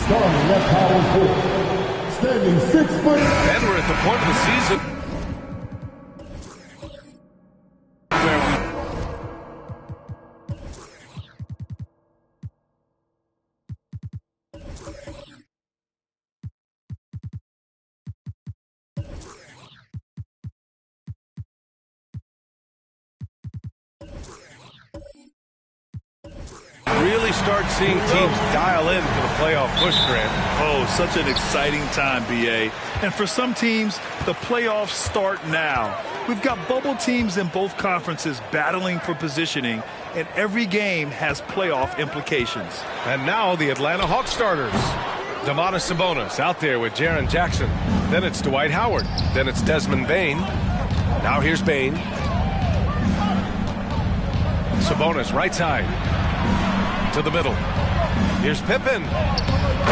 Starting at power 4, standing 6 foot. And we're at the point of the season you start seeing teams dial in for the playoff push, Grant? Oh, such an exciting time, B.A. And for some teams, the playoffs start now. We've got bubble teams in both conferences battling for positioning, and every game has playoff implications. And now the Atlanta Hawks starters. Domantas Sabonis out there with Jaren Jackson. Then it's Dwight Howard. Then it's Desmond Bane. Now here's Bane. Sabonis right side to the middle. Here's Pippen.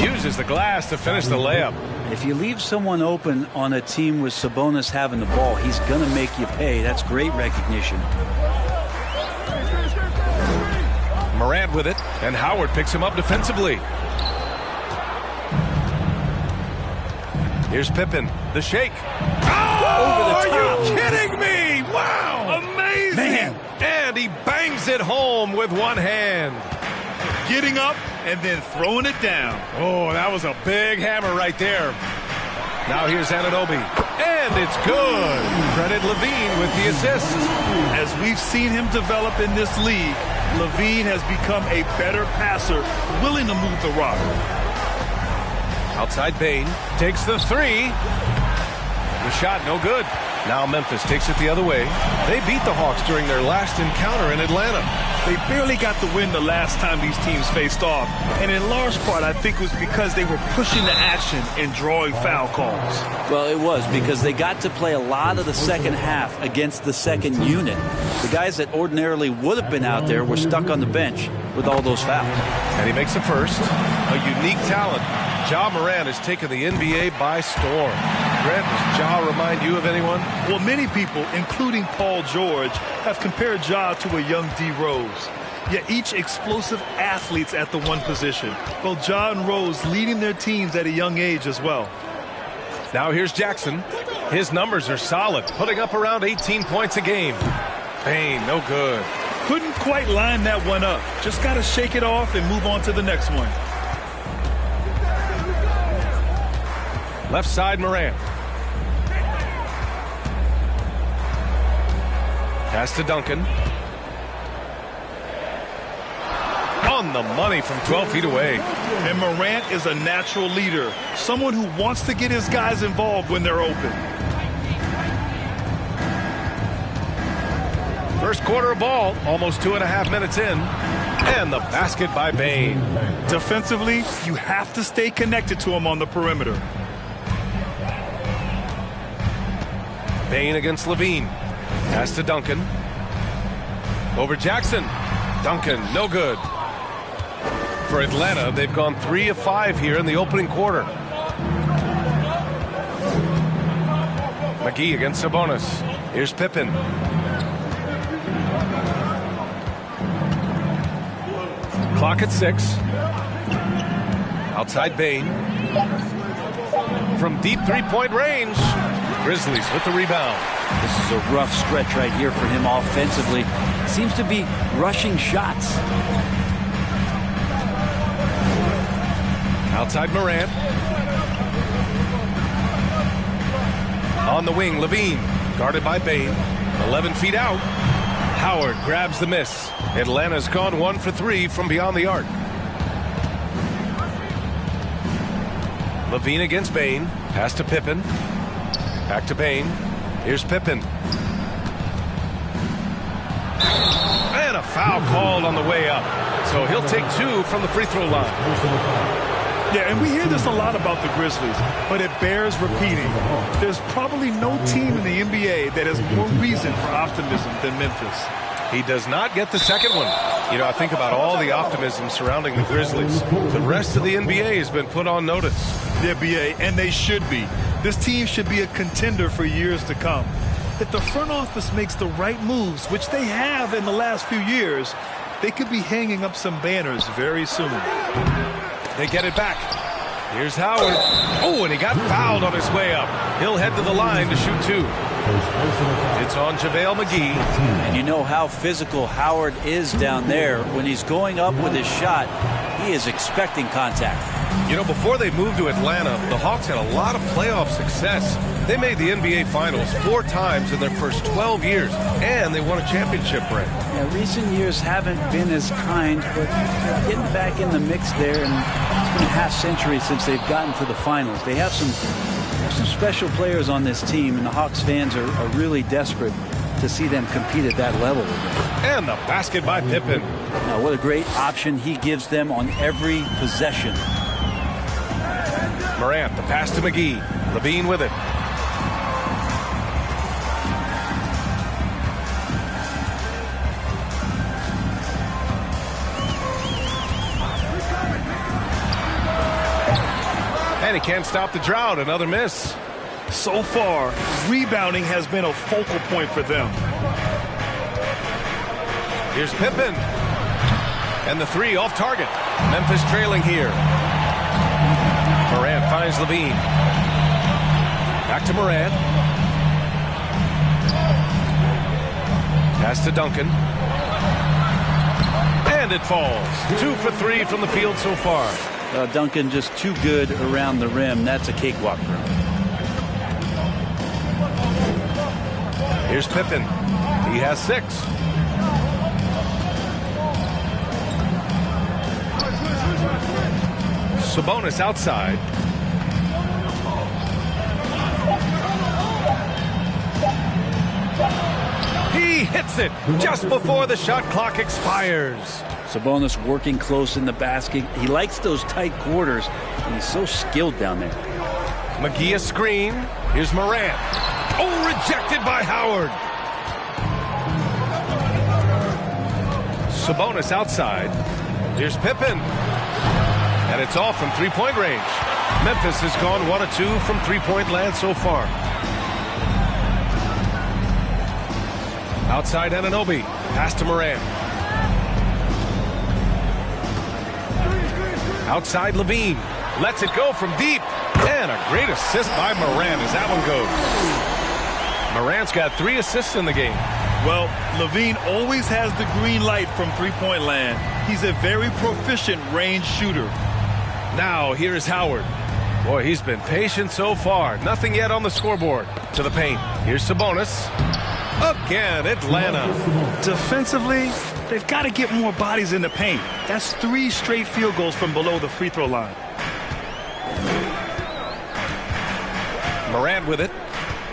Uses the glass to finish the layup. If you leave someone open on a team with Sabonis having the ball, he's going to make you pay. That's great recognition. Morant with it, and Howard picks him up defensively. Here's Pippen, the shake. Oh, are you kidding me? Wow. Amazing. Man. And he bangs it home with one hand. Getting up and then throwing it down. Oh, that was a big hammer right there. Now here's Anunoby. And it's good. Credit LaVine with the assist. As we've seen him develop in this league, LaVine has become a better passer, willing to move the rock. Outside Bane takes the three. The shot no good. Now Memphis takes it the other way. They beat the Hawks during their last encounter in Atlanta. They barely got the win the last time these teams faced off. And in large part, I think it was because they were pushing the action and drawing foul calls. Well, it was because they got to play a lot of the second half against the second unit. The guys that ordinarily would have been out there were stuck on the bench with all those fouls. And he makes the first. A unique talent. Ja Morant has taken the NBA by storm. Grant, does Ja remind you of anyone? Well, many people, including Paul George, have compared Ja to a young D. Rose. Yet each explosive athletes at the one position. Both Ja and Rose leading their teams at a young age as well. Now here's Jackson. His numbers are solid, putting up around 18 points a game. Bane, no good. Couldn't quite line that one up. Just got to shake it off and move on to the next one. Left side, Morant. Pass to Duncan. On the money from 12 feet away. And Morant is a natural leader. Someone who wants to get his guys involved when they're open. First quarter of ball, almost 2.5 minutes in. And the basket by Bane. Defensively, you have to stay connected to him on the perimeter. Bane against LaVine. Pass to Duncan. Over Jackson. Duncan, no good. For Atlanta, they've gone 3 of 5 here in the opening quarter. McGee against Sabonis. Here's Pippen. Clock at 6. Outside Bane. From deep three-point range. Grizzlies with the rebound. This is a rough stretch right here for him offensively. Seems to be rushing shots. Outside Morant. On the wing, LaVine. Guarded by Bane. 11 feet out. Howard grabs the miss. Atlanta's gone 1 for 3 from beyond the arc. LaVine against Bane. Pass to Pippen. Back to Bane. Here's Pippen. And a foul called on the way up. So he'll take 2 from the free throw line. Yeah, and we hear this a lot about the Grizzlies, but it bears repeating. There's probably no team in the NBA that has more reason for optimism than Memphis. He does not get the second one. You know, I think about all the optimism surrounding the Grizzlies. The rest of the NBA has been put on notice. Yeah, BA, and they should be. This team should be a contender for years to come. If the front office makes the right moves, which they have in the last few years, they could be hanging up some banners very soon. They get it back. Here's Howard. Oh, and he got fouled on his way up. He'll head to the line to shoot 2. It's on JaVale McGee. And you know how physical Howard is down there. When he's going up with his shot, he is expecting contact. You know, before they moved to Atlanta, the Hawks had a lot of playoff success. They made the NBA Finals 4 times in their first 12 years, and they won a championship ring. Yeah, recent years haven't been as kind, but they're getting back in the mix there, and it's been a half-century since they've gotten to the finals. They have some special players on this team, and the Hawks fans are really desperate to see them compete at that level again. And the basket by Pippen. Now, what a great option he gives them on every possession. Morant, the pass to McGee. LaVine with it. And he can't stop the drought. Another miss. So far, rebounding has been a focal point for them. Here's Pippen. And the 3 off target. Memphis trailing here. Morant finds LaVine. Back to Morant. Pass to Duncan. And it falls. 2 for 3 from the field so far. Duncan just too good around the rim. That's a cakewalk for him. Here's Pippen. He has 6. Sabonis outside. He hits it just before the shot clock expires. Sabonis working close in the basket. He likes those tight quarters, and he's so skilled down there. McGee a screen. Here's Morant. Oh, rejected by Howard. Sabonis outside. Here's Pippen. And it's off from three-point range. Memphis has gone 1 of 2 from three-point land so far. Outside Anunoby. Pass to Morant. Outside LaVine. Lets it go from deep. And a great assist by Morant as that one goes. Morant's got 3 assists in the game. Well, LaVine always has the green light from three-point land. He's a very proficient range shooter. Now, here's Howard. Boy, he's been patient so far. Nothing yet on the scoreboard. To the paint. Here's Sabonis. Again, Atlanta. Defensively, they've got to get more bodies in the paint. That's 3 straight field goals from below the free throw line. Morant with it.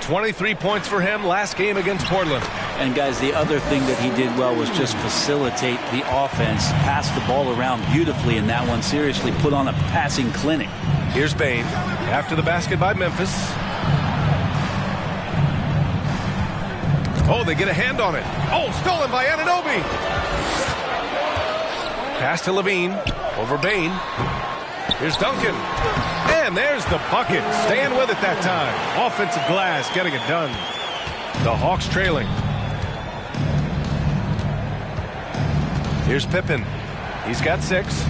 23 points for him last game against Portland. And guys, the other thing that he did well was just facilitate the offense, pass the ball around beautifully in that one. Seriously, put on a passing clinic. Here's Bane after the basket by Memphis. Oh, they get a hand on it. Oh, stolen by Anunoby. Pass to LaVine over Bane. Here's Duncan. And there's the bucket. Staying with it that time. Offensive glass getting it done. The Hawks trailing. Here's Pippen. He's got 6.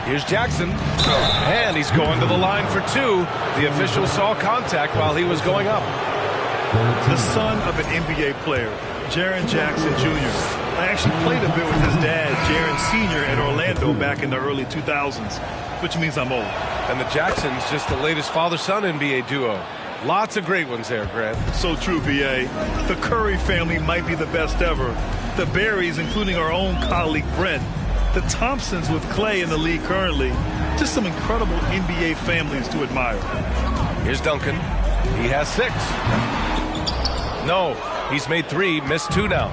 Here's Jackson. And he's going to the line for 2. The official saw contact while he was going up. The son of an NBA player, Jaren Jackson Jr. I actually played a bit with his dad, Jaren Sr. at Orlando back in the early 2000s, which means I'm old. And the Jacksons, just the latest father-son NBA duo. Lots of great ones there, Grant. So true, B.A. The Curry family might be the best ever. The Berrys, including our own colleague Brent. The Thompsons with Clay in the league currently. Just some incredible NBA families to admire. Here's Duncan. He has 6. No, he's made 3, missed 2 now.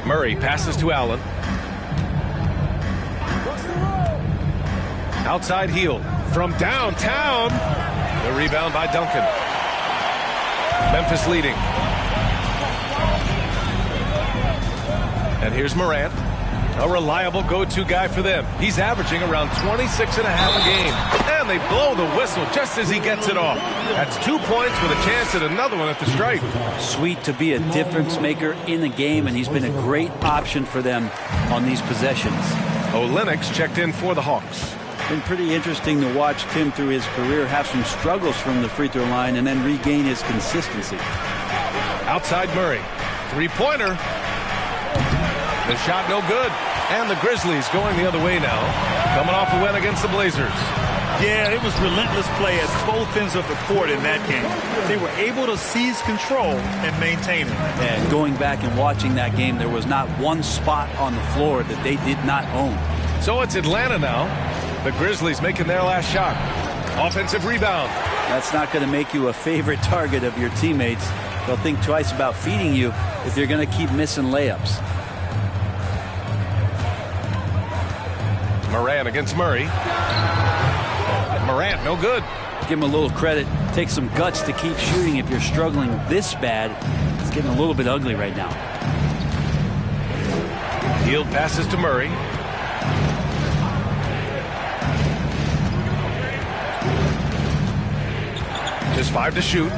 Murray passes to Allen. Outside heel from downtown. The rebound by Duncan. Memphis leading. And here's Morant, a reliable go-to guy for them. He's averaging around 26.5 a game. And they blow the whistle just as he gets it off. That's 2 points with a chance at another one at the stripe. Sweet to be a difference maker in the game, and he's been a great option for them on these possessions. Olynyk checked in for the Hawks. Been pretty interesting to watch Tim through his career have some struggles from the free throw line and then regain his consistency. Outside Murray. Three-pointer. The shot no good. And the Grizzlies going the other way now, coming off a win against the Blazers. Yeah, it was relentless play at both ends of the court in that game. They were able to seize control and maintain it. And going back and watching that game, there was not one spot on the floor that they did not own. So it's Atlanta now. The Grizzlies making their last shot. Offensive rebound. That's not going to make you a favorite target of your teammates. They'll think twice about feeding you if you're going to keep missing layups. Morant against Murray. Morant, no good. Give him a little credit. Take some guts to keep shooting if you're struggling this bad. It's getting a little bit ugly right now. Hield passes to Murray. Just 5 to shoot.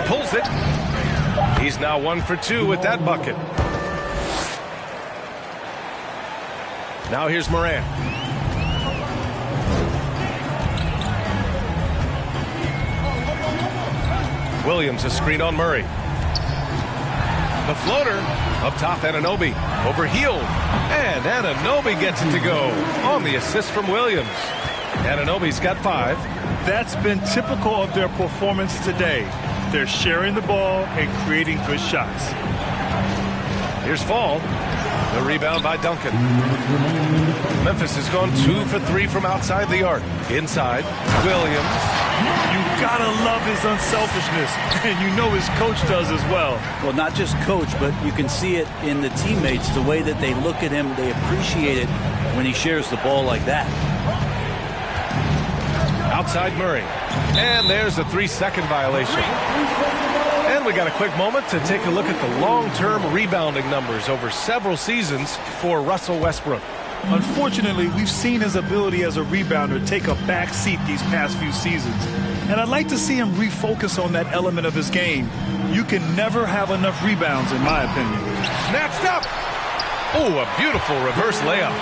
Pulls it. He's now 1 for 2 with that bucket. Now here's Morant. Williams a screen on Murray. The floater up top. Anunoby over Hield, and Anunoby gets it to go on the assist from Williams. Anunoby's got 5. That's been typical of their performance today. They're sharing the ball and creating good shots. Here's Fall. The rebound by Duncan. Memphis has gone 2 for 3 from outside the arc. Inside, Williams. You gotta love his unselfishness, and you know his coach does as well. Well, not just coach, but you can see it in the teammates, the way that they look at him. They appreciate it when he shares the ball like that. Outside Murray. And there's a 3-second violation. And we got a quick moment to take a look at the long-term rebounding numbers over several seasons for Russell Westbrook. Unfortunately, we've seen his ability as a rebounder take a back seat these past few seasons. And I'd like to see him refocus on that element of his game. You can never have enough rebounds, in my opinion. Snatched up. Oh, a beautiful reverse layup.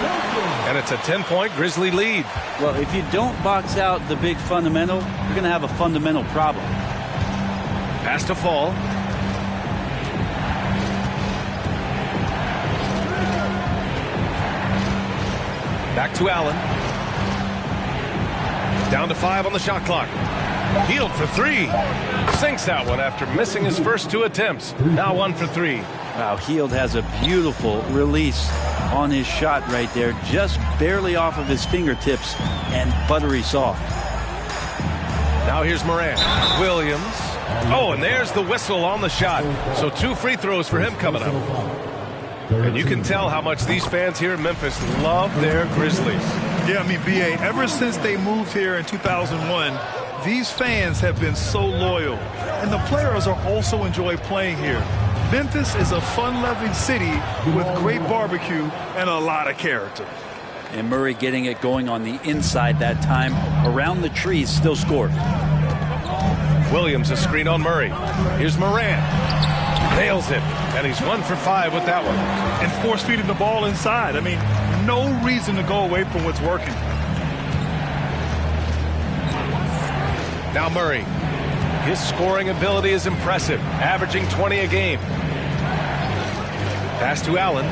And it's a 10-point Grizzly lead. Well, if you don't box out the big fundamental, you're going to have a fundamental problem. Pass to Fall. Back to Allen. Down to 5 on the shot clock. Hield for 3. Sinks that one after missing his first 2 attempts. Now 1 for 3. Wow, Hield has a beautiful release on his shot right there. Just barely off of his fingertips and buttery soft. Now here's Morant. Williams. Oh, and there's the whistle on the shot. So 2 free throws for him coming up. And you can tell how much these fans here in Memphis love their Grizzlies. Yeah, I mean, B.A., ever since they moved here in 2001, these fans have been so loyal. And the players are also enjoy playing here. Memphis is a fun-loving city with great barbecue and a lot of character. And Murray getting it going on the inside that time. Around the trees, still scored. Williams a screen on Murray. Here's Morant. Nails it. And he's 1 for 5 with that one. And force-feeding the ball inside. I mean, no reason to go away from what's working. Now Murray. His scoring ability is impressive, averaging 20 a game. Pass to Allen.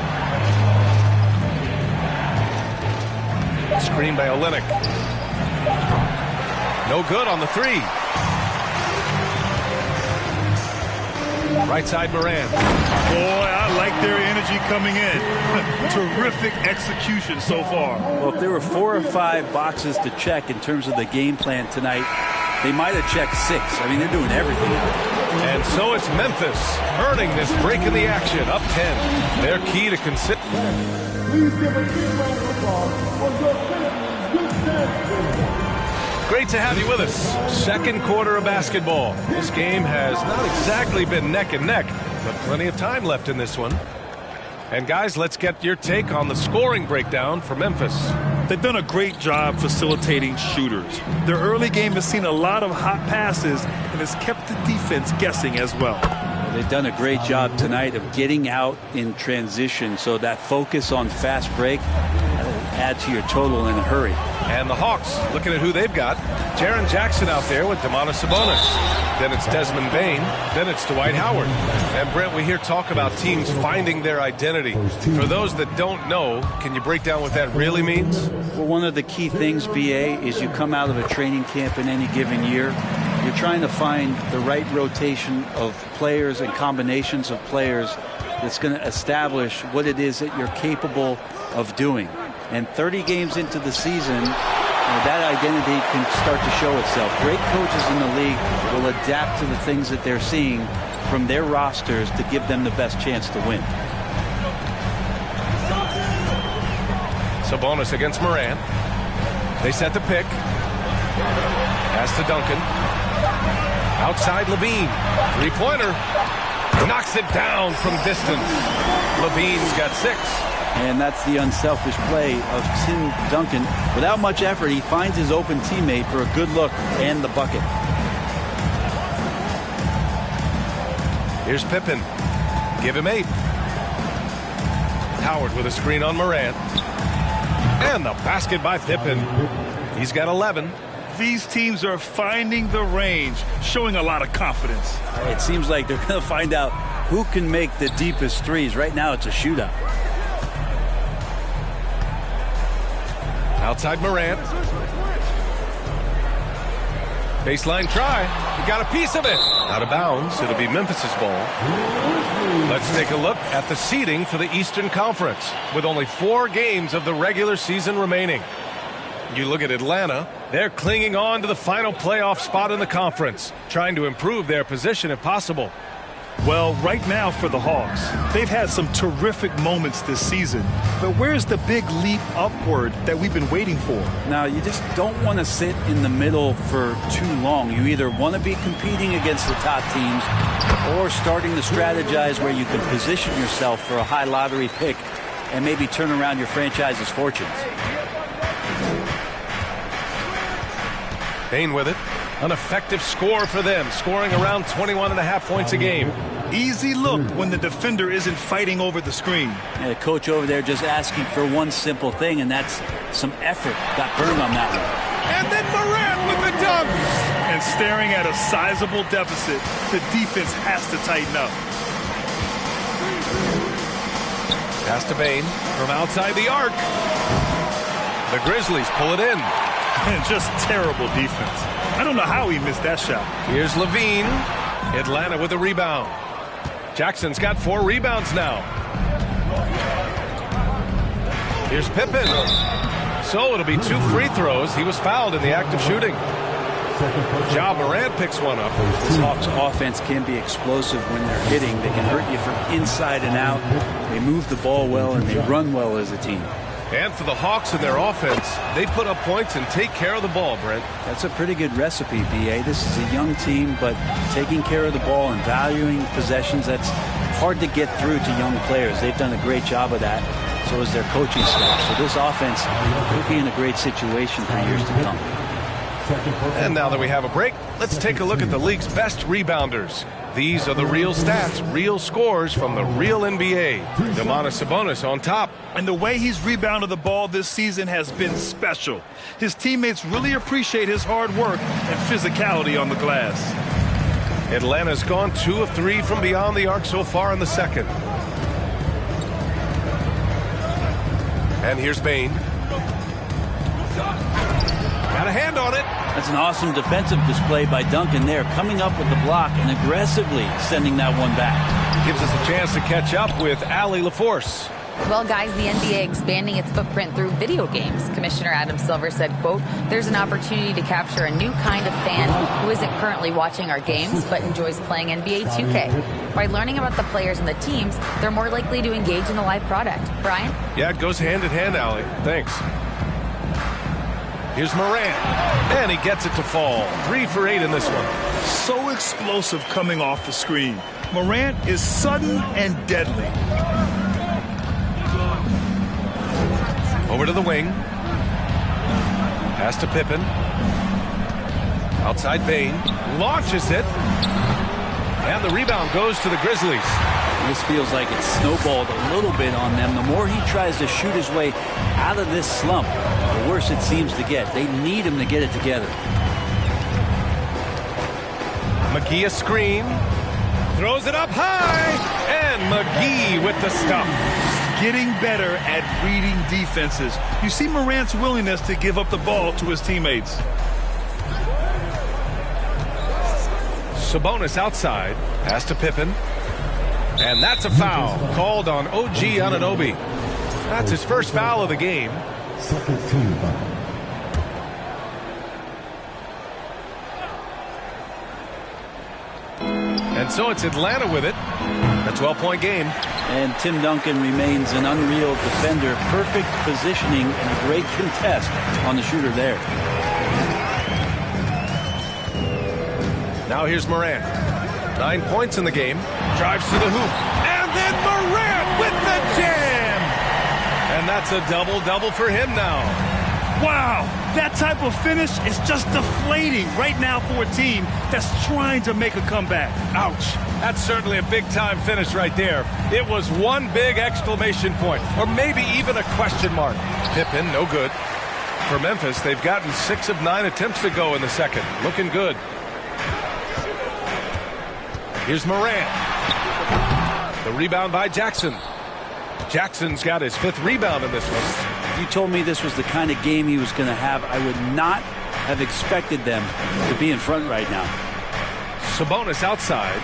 Screen by Olynyk. No good on the 3. Right side Morant. Boy, I like their energy coming in. Terrific execution so far. Well, if there were 4 or 5 boxes to check in terms of the game plan tonight, they might have checked 6. I mean, they're doing everything. And so it's Memphis earning this break in the action, up 10. Their key to consider. Please give a big round of applause for your Grizzlies Good Dance. Great to have you with us. Second quarter of basketball. This game has not exactly been neck and neck, but plenty of time left in this one. And guys, let's get your take on the scoring breakdown for Memphis. They've done a great job facilitating shooters. Their early game has seen a lot of hot passes and has kept the defense guessing as well. They've done a great job tonight of getting out in transition, so that focus on fast break add to your total in a hurry. And the Hawks, looking at who they've got. Jaren Jackson out there with Domantas Sabonis. Then it's Desmond Bane. Then it's Dwight Howard. And Brent, we hear talk about teams finding their identity. For those that don't know, can you break down what that really means? Well, one of the key things, BA, is you come out of a training camp in any given year. You're trying to find the right rotation of players and combinations of players that's going to establish what it is that you're capable of doing. And 30 games into the season, that identity can start to show itself. Great coaches in the league will adapt to the things that they're seeing from their rosters to give them the best chance to win. Sabonis against Morant. They set the pick. Pass to Duncan. Outside Levine. Three-pointer. Knocks it down from distance. Levine's got 6. And that's the unselfish play of Tim Duncan. Without much effort, he finds his open teammate for a good look and the bucket. Here's Pippen. Give him 8. Howard with a screen on Morant. And the basket by Pippen. He's got 11. These teams are finding the range, showing a lot of confidence. It seems like they're going to find out who can make the deepest threes. Right now, it's a shootout. Outside Morant. Baseline try. He got a piece of it. Out of bounds. It'll be Memphis's ball. Let's take a look at the seeding for the Eastern Conference with only 4 games of the regular season remaining. You look at Atlanta. They're clinging on to the final playoff spot in the conference, trying to improve their position if possible. Well, right now for the Hawks, they've had some terrific moments this season. But where's the big leap upward that we've been waiting for? Now, you just don't want to sit in the middle for too long. You either want to be competing against the top teams or starting to strategize where you can position yourself for a high lottery pick and maybe turn around your franchise's fortunes. Bane with it. An effective score for them, scoring around 21.5 points a game. Easy look when the defender isn't fighting over the screen. And the coach over there just asking for one simple thing, and that's some effort. Got burned on that one. And then Morant with the dunk. And staring at a sizable deficit, the defense has to tighten up. Pass to Bane from outside the arc. The Grizzlies pull it in. And just terrible defense. I don't know how he missed that shot. Here's Levine. Atlanta with a rebound. Jackson's got 4 rebounds now. Here's Pippen. So it'll be 2 free throws. He was fouled in the act of shooting. Ja Morant picks one up. This Hawks offense can be explosive when they're hitting. They can hurt you from inside and out. They move the ball well and they run well as a team. And for the Hawks and their offense, they put up points and take care of the ball, Brent. That's a pretty good recipe, B.A. This is a young team, but taking care of the ball and valuing possessions, that's hard to get through to young players. They've done a great job of that. So is their coaching staff. So this offense could be in a great situation for years to come. And now that we have a break, let's take a look at the league's best rebounders. These are the real stats, real scores from the real NBA. Domantas Sabonis on top. And the way he's rebounded the ball this season has been special. His teammates really appreciate his hard work and physicality on the glass. Atlanta's gone 2 of 3 from beyond the arc so far in the second. And here's Bane. Got a hand on it. That's an awesome defensive display by Duncan there, coming up with the block and aggressively sending that one back. Gives us a chance to catch up with Allie LaForce. Well, guys, the NBA expanding its footprint through video games. Commissioner Adam Silver said, quote, "There's an opportunity to capture a new kind of fan who isn't currently watching our games but enjoys playing NBA 2K. By learning about the players and the teams, they're more likely to engage in the live product." Brian? Yeah, it goes hand in hand, Allie. Thanks. Here's Morant. And he gets it to fall. 3 for 8 in this one. So explosive coming off the screen. Morant is sudden and deadly. Over to the wing. Pass to Pippen. Outside Bane. Launches it. And the rebound goes to the Grizzlies. This feels like it's snowballed a little bit on them. The more he tries to shoot his way out of this slump, the worse it seems to get. They need him to get it together. McGee a screen. Throws it up high. And McGee with the stuff. Getting better at reading defenses. You see Morant's willingness to give up the ball to his teammates. Sabonis outside. Pass to Pippen. And that's a foul called on OG Anunoby. That's his first foul of the game. Second team foul. And so it's Atlanta with it. A 12-point game. And Tim Duncan remains an unreal defender. Perfect positioning and a great contest on the shooter there. Now here's Morant. 9 points in the game. Drives to the hoop. And then Morant with the jam. And that's a double-double for him now. Wow, that type of finish is just deflating right now for a team that's trying to make a comeback. Ouch. That's certainly a big-time finish right there. It was one big exclamation point, or maybe even a question mark. Pippen, no good. For Memphis, they've gotten 6 of 9 attempts to go in the second. Looking good. Here's Morant. The rebound by Jackson. Jackson's got his 5th rebound in this one. If you told me this was the kind of game he was going to have, I would not have expected them to be in front right now. Sabonis outside.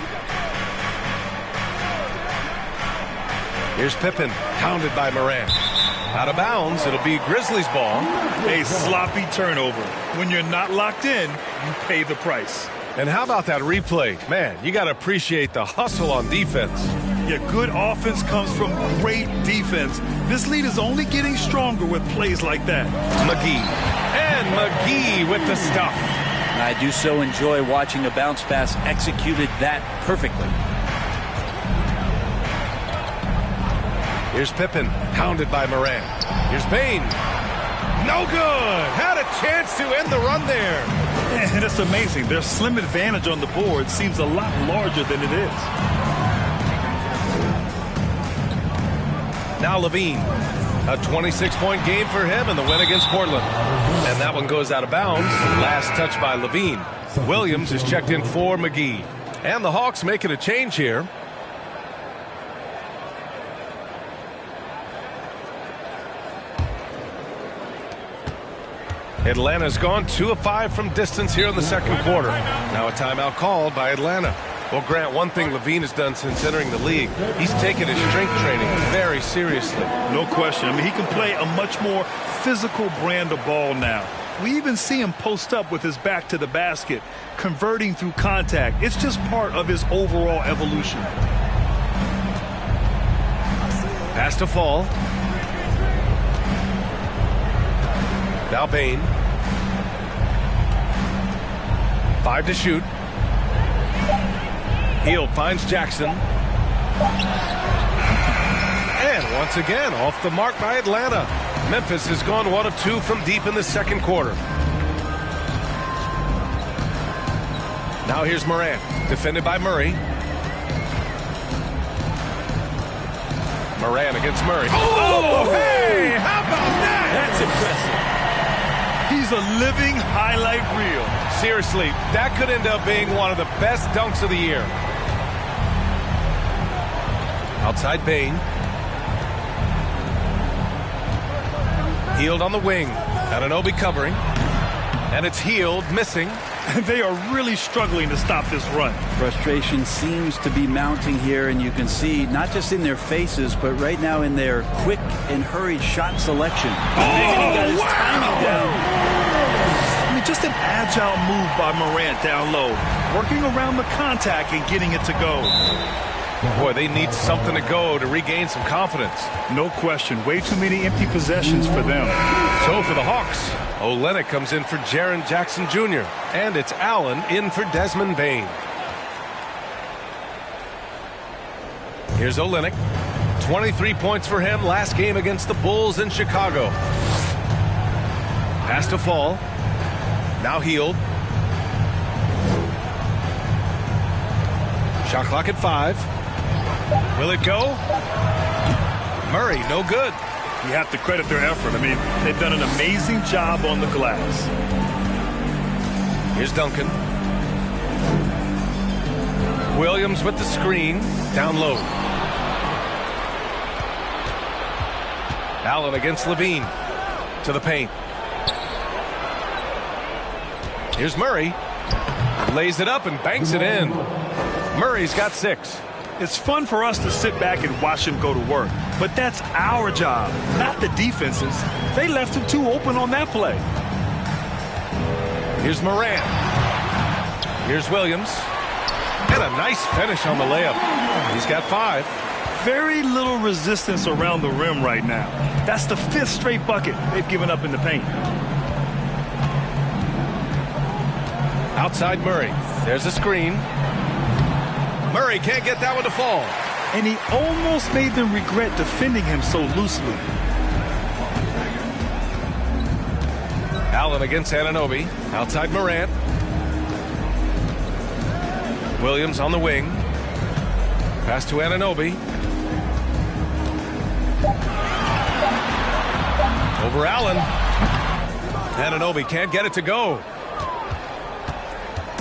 Here's Pippen, pounded by Morant. Out of bounds, it'll be Grizzlies ball. A sloppy turnover. When you're not locked in, you pay the price. And how about that replay? Man, you got to appreciate the hustle on defense. Yeah, good offense comes from great defense. This lead is only getting stronger with plays like that. McGee. And McGee with the stuff. And I do so enjoy watching a bounce pass executed that perfectly. Here's Pippen, pounded by Morant. Here's Bane. No good. Had a chance to end the run there. And it's amazing. Their slim advantage on the board seems a lot larger than it is. Now Levine. A 26-point game for him in the win against Portland. And that one goes out of bounds. Last touch by Levine. Williams is checked in for McGee. And the Hawks making a change here. Atlanta's gone 2 of 5 from distance here in the second quarter. Now a timeout called by Atlanta. Well, Grant, one thing Levine has done since entering the league, he's taken his strength training very seriously. No question. I mean, he can play a much more physical brand of ball now. We even see him post up with his back to the basket, converting through contact. It's just part of his overall evolution. Pass to Fall. Now Bane. 5 to shoot. Hield finds Jackson. And once again, off the mark by Atlanta. Memphis has gone 1 of 2 from deep in the second quarter. Now here's Morant, defended by Murray. Morant against Murray. Oh, hey, how about that? That's impressive. He's a living highlight reel. Seriously, that could end up being one of the best dunks of the year. Outside Bane. Hield on the wing. Anunoby covering. And it's Hield missing. They are really struggling to stop this run. Frustration seems to be mounting here, and you can see not just in their faces, but right now in their quick and hurried shot selection. And he got his timing down. I mean, just an agile move by Morant down low, working around the contact and getting it to go. Boy, they need something to go to regain some confidence. No question. Way too many empty possessions for them. So for the Hawks, Olynyk comes in for Jaren Jackson Jr. And it's Allen in for Desmond Bane. Here's Olynyk. 23 points for him last game against the Bulls in Chicago. Pass to Fall. Now Hield. Shot clock at 5. Will it go? Murray, no good. You have to credit their effort. I mean, they've done an amazing job on the glass. Here's Duncan. Williams with the screen, down low. Allen against Levine, to the paint. Here's Murray. Lays it up and banks it in. Murray's got 6. It's fun for us to sit back and watch him go to work, but that's our job, not the defense's. They left him too open on that play. Here's Morant. Here's Williams. And a nice finish on the layup. He's got 5. Very little resistance around the rim right now. That's the 5th straight bucket they've given up in the paint. Outside Murray. There's a screen. Murray can't get that one to fall. And he almost made them regret defending him so loosely. Allen against Anunoby. Outside Morant. Williams on the wing. Pass to Anunoby. Over Allen. Anunoby can't get it to go.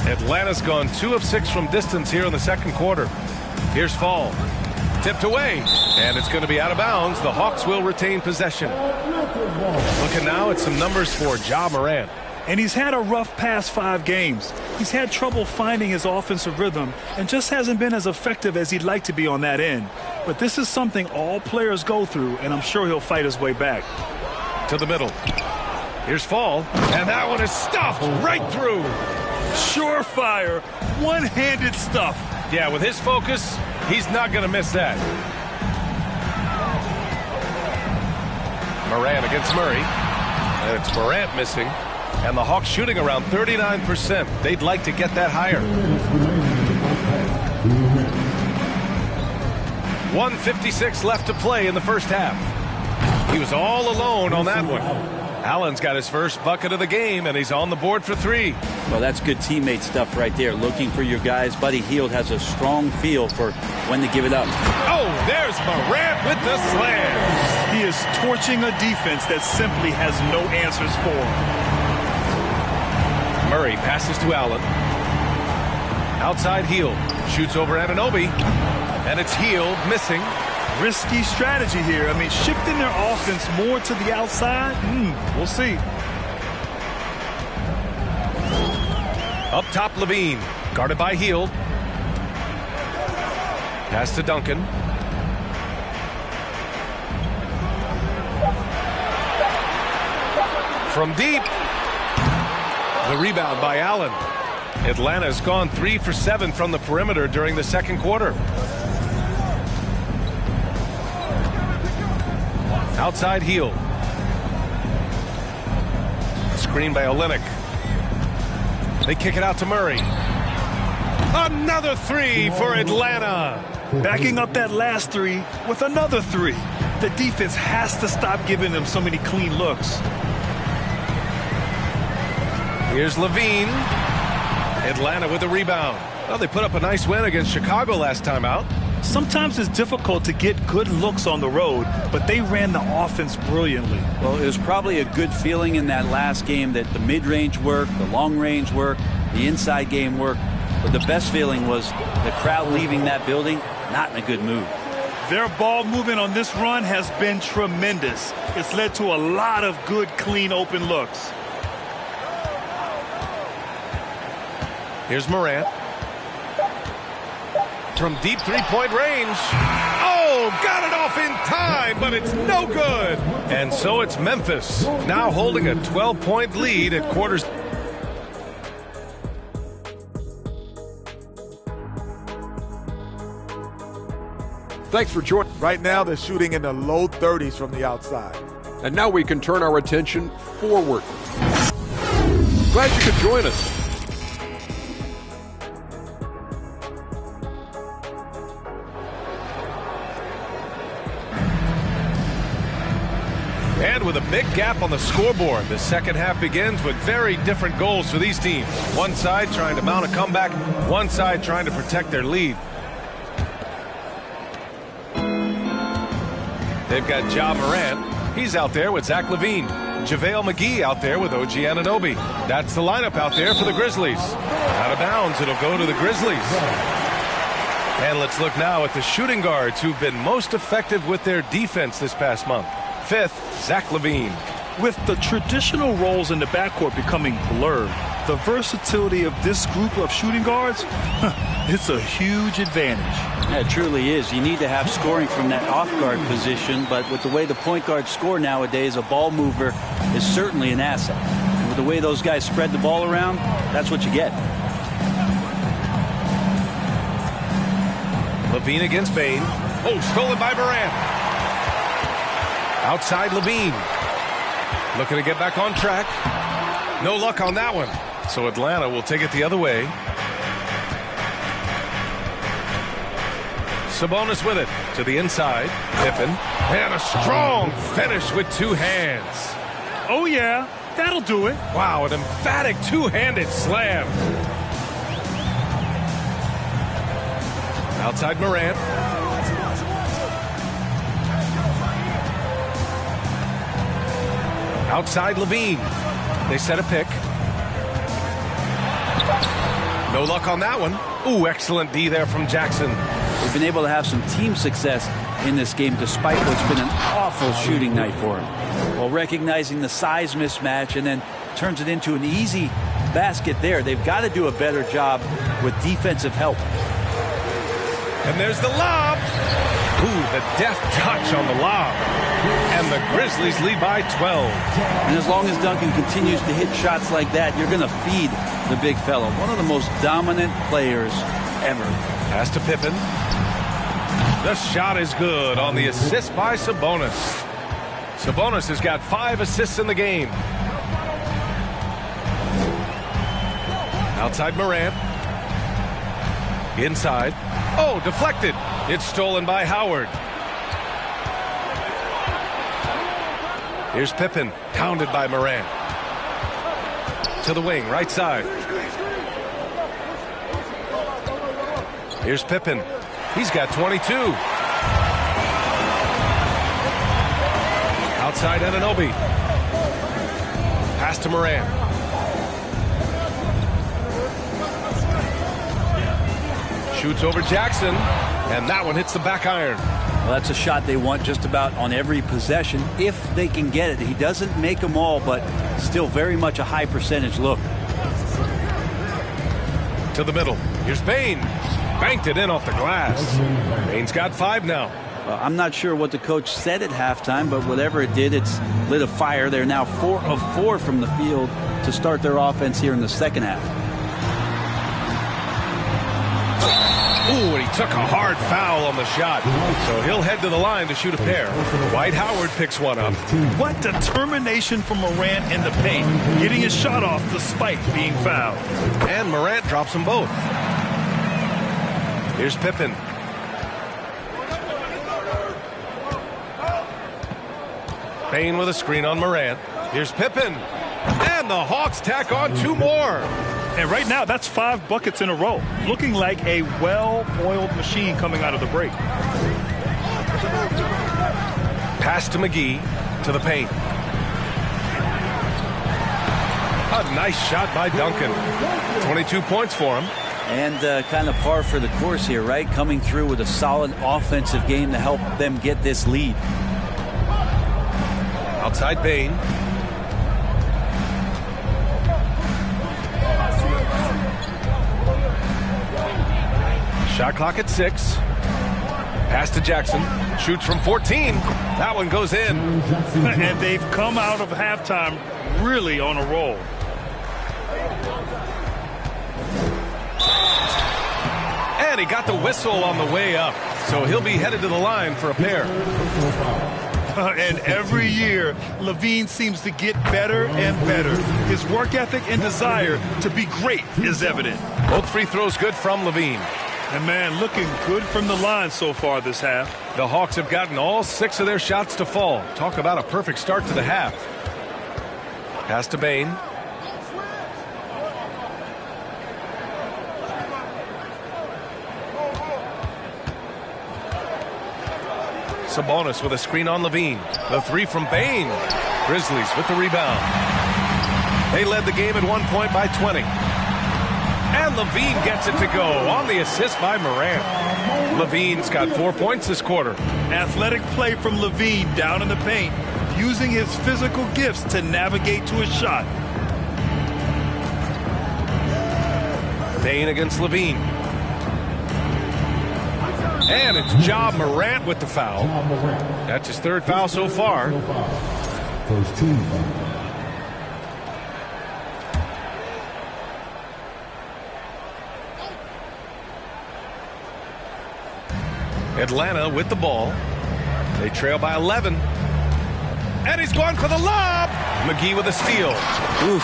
Atlanta's gone 2 of 6 from distance here in the second quarter. Here's Fall. Tipped away. And it's going to be out of bounds. The Hawks will retain possession. Looking now at some numbers for Ja Morant. And he's had a rough past 5 games. He's had trouble finding his offensive rhythm and just hasn't been as effective as he'd like to be on that end. But this is something all players go through, and I'm sure he'll fight his way back. To the middle. Here's Fall. And that one is stuffed right through. Surefire, one-handed stuff. Yeah, with his focus, he's not going to miss that. Morant against Murray. And it's Morant missing. And the Hawks shooting around 39%. They'd like to get that higher. 1:56 left to play in the first half. He was all alone on that one. Allen's got his first bucket of the game, and he's on the board for 3. Well, that's good teammate stuff right there. Looking for your guys. Buddy Hield has a strong feel for when to give it up. Oh, there's Morant with the slam. He is torching a defense that simply has no answers for him. Murray passes to Allen. Outside Hield. Shoots over Anunoby. And it's Hield missing. Risky strategy here. I mean, shifting their offense more to the outside. We'll see. Up top, Levine. Guarded by Hield. Pass to Duncan. From deep. The rebound by Allen. Atlanta's gone 3 for 7 from the perimeter during the second quarter. Outside Hield. Screen by Olynyk. They kick it out to Murray. Another 3 for Atlanta. Backing up that last 3 with another 3. The defense has to stop giving them so many clean looks. Here's Levine. Atlanta with the rebound. Well, they put up a nice win against Chicago last time out. Sometimes it's difficult to get good looks on the road, but they ran the offense brilliantly. Well, it was probably a good feeling in that last game that the mid-range worked, the long-range worked, the inside game worked. But the best feeling was the crowd leaving that building not in a good mood. Their ball movement on this run has been tremendous. It's led to a lot of good, clean, open looks. Here's Morant. From deep three-point range. Oh, got it off in time, but it's no good. And so it's Memphis, now holding a 12-point lead at quarters. Thanks for joining. Right now, they're shooting in the low 30s from the outside. And now we can turn our attention forward. Glad you could join us. And with a big gap on the scoreboard, the second half begins with very different goals for these teams. One side trying to mount a comeback, one side trying to protect their lead. They've got Ja Morant. He's out there with Zach LaVine. JaVale McGee out there with OG Anunoby. That's the lineup out there for the Grizzlies. Out of bounds, it'll go to the Grizzlies. And let's look now at the shooting guards who've been most effective with their defense this past month. Fifth, Zach LaVine. With the traditional roles in the backcourt becoming blurred, the versatility of this group of shooting guards, it's a huge advantage. Yeah, it truly is. You need to have scoring from that off-guard position, but with the way the point guards score nowadays, a ball mover is certainly an asset. And with the way those guys spread the ball around, that's what you get. LaVine against Bane. Oh, stolen by Morant. Outside LaVine. Looking to get back on track. No luck on that one. So Atlanta will take it the other way. Sabonis with it to the inside. Pippen. And a strong finish with two hands. Oh, yeah. That'll do it. Wow, an emphatic two-handed slam. Outside Morant. Outside LaVine. They set a pick. No luck on that one. Ooh, excellent D there from Jackson. They've been able to have some team success in this game despite what's been an awful shooting night for him. Well, recognizing the size mismatch and then turns it into an easy basket there. They've got to do a better job with defensive help. And there's the lob. Ooh, the deft touch on the lob. And the Grizzlies lead by 12. And as long as Duncan continues to hit shots like that, you're going to feed the big fellow. One of the most dominant players ever. Pass to Pippen. The shot is good on the assist by Sabonis. Sabonis has got 5 assists in the game. Outside Morant. Inside. Oh, deflected. It's stolen by Howard. Here's Pippen, pounded by Morant. To the wing, right side. Here's Pippen. He's got 22. Outside Anunoby. Pass to Morant. Shoots over Jackson, and that one hits the back iron. Well, that's a shot they want just about on every possession if they can get it. He doesn't make them all, but still very much a high percentage look. To the middle. Here's Bane. Banked it in off the glass. Bane's got 5 now. Well, I'm not sure what the coach said at halftime, but whatever it did, it's lit a fire. They're now 4 of 4 from the field to start their offense here in the second half. Ooh, and he took a hard foul on the shot. So he'll head to the line to shoot a pair. Dwight Howard picks one up. What determination from Morant in the paint, getting his shot off despite being fouled. And Morant drops them both. Here's Pippen. Bane with a screen on Morant. Here's Pippen. And the Hawks tack on 2 more. And right now, that's 5 buckets in a row. Looking like a well-oiled machine coming out of the break. Pass to McGee to the paint. A nice shot by Duncan. 22 points for him. And kind of par for the course here, right? Coming through with a solid offensive game to help them get this lead. Outside Bane. Shot clock at 6. Pass to Jackson. Shoots from 14. That one goes in. And they've come out of halftime really on a roll. And he got the whistle on the way up. So he'll be headed to the line for a pair. And every year, LaVine seems to get better and better. His work ethic and desire to be great is evident. Both free throws good from LaVine. And man, looking good from the line so far this half. The Hawks have gotten all 6 of their shots to fall. Talk about a perfect start to the half. Pass to Bane. Sabonis with a screen on Levine. The three from Bane. Grizzlies with the rebound. They led the game at 1 point by 20. And Levine gets it to go on the assist by Morant. Levine's got 4 points this quarter. Athletic play from Levine down in the paint, using his physical gifts to navigate to his shot. Bane against Levine. And it's Ja Morant with the foul. That's his third foul so far. First team foul. Atlanta with the ball. They trail by 11. And he's going for the lob. McGee with a steal. Oof,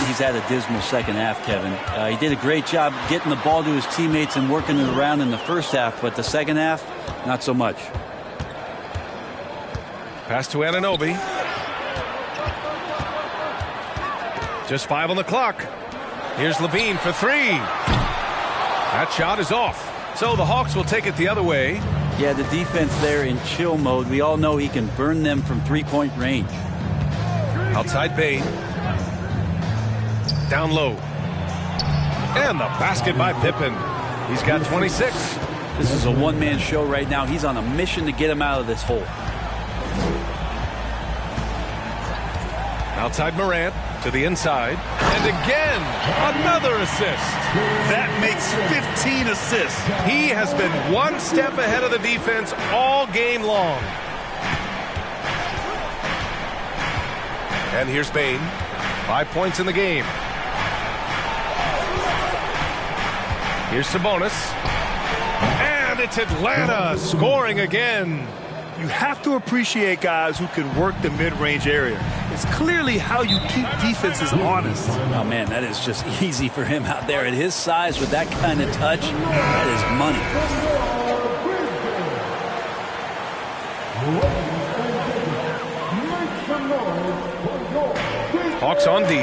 he's had a dismal second half, Kevin. He did a great job getting the ball to his teammates and working it around in the first half, but the second half, not so much. Pass to Anunoby. Just 5 on the clock. Here's Levine for 3. That shot is off. So the Hawks will take it the other way. Yeah, the defense there in chill mode. We all know he can burn them from three-point range. Outside Bane. Down low. And the basket by Pippen. He's got 26. This is a one-man show right now. He's on a mission to get him out of this hole. Outside Morant to the inside. And again, another assist. That makes 15 assists. He has been one step ahead of the defense all game long. And here's Bane. 5 points in the game. Here's Sabonis. And it's Atlanta scoring again. You have to appreciate guys who can work the mid-range area. It's clearly how you keep defenses honest. Oh, man, that is just easy for him out there. At his size, with that kind of touch, that is money. Hawks on D.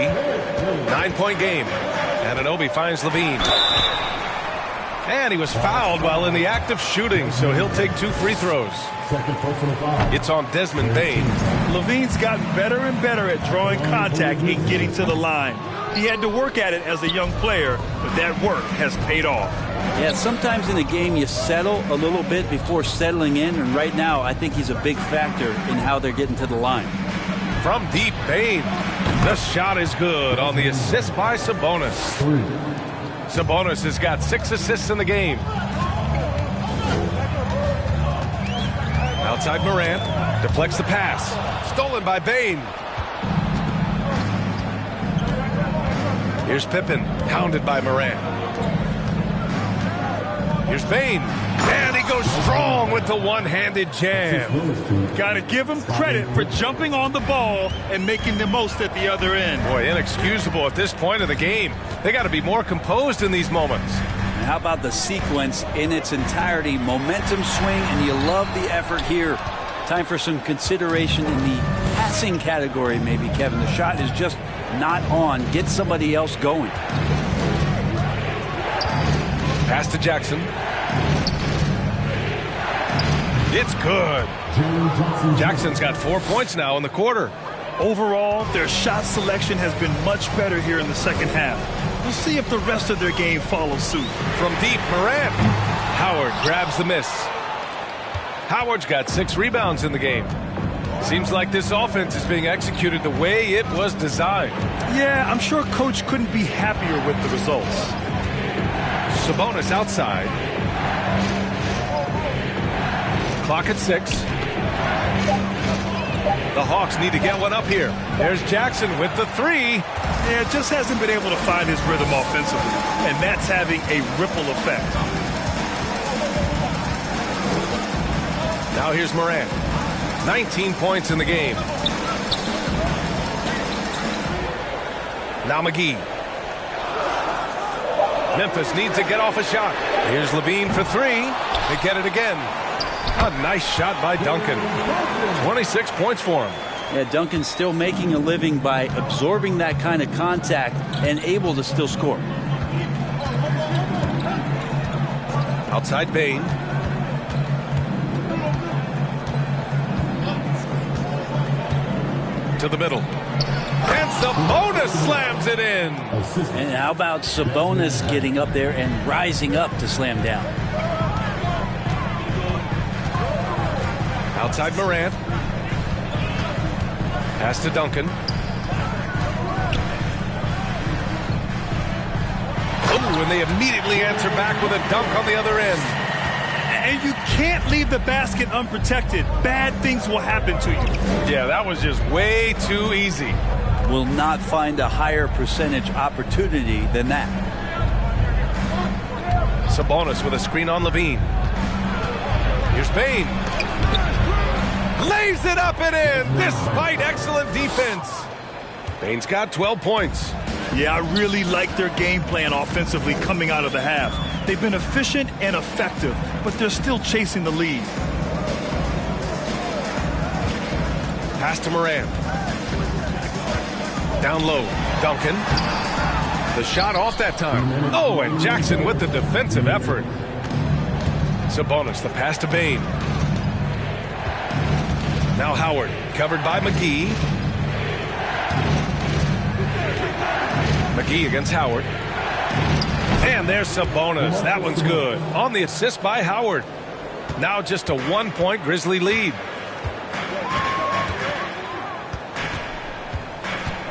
9-point game. Anunoby finds Levine. And he was fouled while in the act of shooting, so he'll take 2 free throws. Second personal foul. It's on Desmond Bane. Levine's gotten better and better at drawing contact and getting to the line. He had to work at it as a young player, but that work has paid off. Yeah, sometimes in a game you settle a little bit before settling in, and right now I think he's a big factor in how they're getting to the line. From deep, Bane. The shot is good on the assist by Sabonis. 3. Sabonis has got 6 assists in the game. Outside Morant. Deflects the pass. Stolen by Bane. Here's Pippen. Hounded by Morant. Here's Bane. And he goes strong with the one-handed jam. Got to give him credit for jumping on the ball and making the most at the other end. Boy, inexcusable at this point of the game. They got to be more composed in these moments. And how about the sequence in its entirety? Momentum swing, and you love the effort here. Time for some consideration in the passing category, maybe, Kevin. The shot is just not on. Get somebody else going. Pass to Jackson. It's good. Jackson's got 4 points now in the quarter. Overall, their shot selection has been much better here in the second half. We'll see if the rest of their game follows suit. From deep, Morant. Howard grabs the miss. Howard's got 6 rebounds in the game. Seems like this offense is being executed the way it was designed. Yeah, I'm sure Coach couldn't be happier with the results. Sabonis outside. Clock at 6. The Hawks need to get one up here. There's Jackson with the 3. Yeah, just hasn't been able to find his rhythm offensively, and that's having a ripple effect. Now here's Morant. 19 points in the game. Now McGee. Memphis needs to get off a shot. Here's Levine for 3. They get it again. A nice shot by Duncan. 26 points for him. Yeah, Duncan's still making a living by absorbing that kind of contact and able to still score. Outside Bane. To the middle. And Sabonis slams it in. And how about Sabonis getting up there and rising up to slam down? Outside Morant. Pass to Duncan. Oh, and they immediately answer back with a dunk on the other end. And you can't leave the basket unprotected. Bad things will happen to you. Yeah, that was just way too easy. Will not find a higher percentage opportunity than that. Sabonis with a screen on Levine. Here's Bane. Lays it up and in despite excellent defense. Bane's got 12 points. Yeah, I really like their game plan offensively coming out of the half. They've been efficient and effective, but they're still chasing the lead. Pass to Morant. Down low, Duncan. The shot off that time. Oh, and Jackson with the defensive effort. Sabonis, the pass to Bane. Now Howard, covered by McGee. McGee against Howard. And there's Sabonis. That one's good. On the assist by Howard. Now just a 1-point Grizzly lead.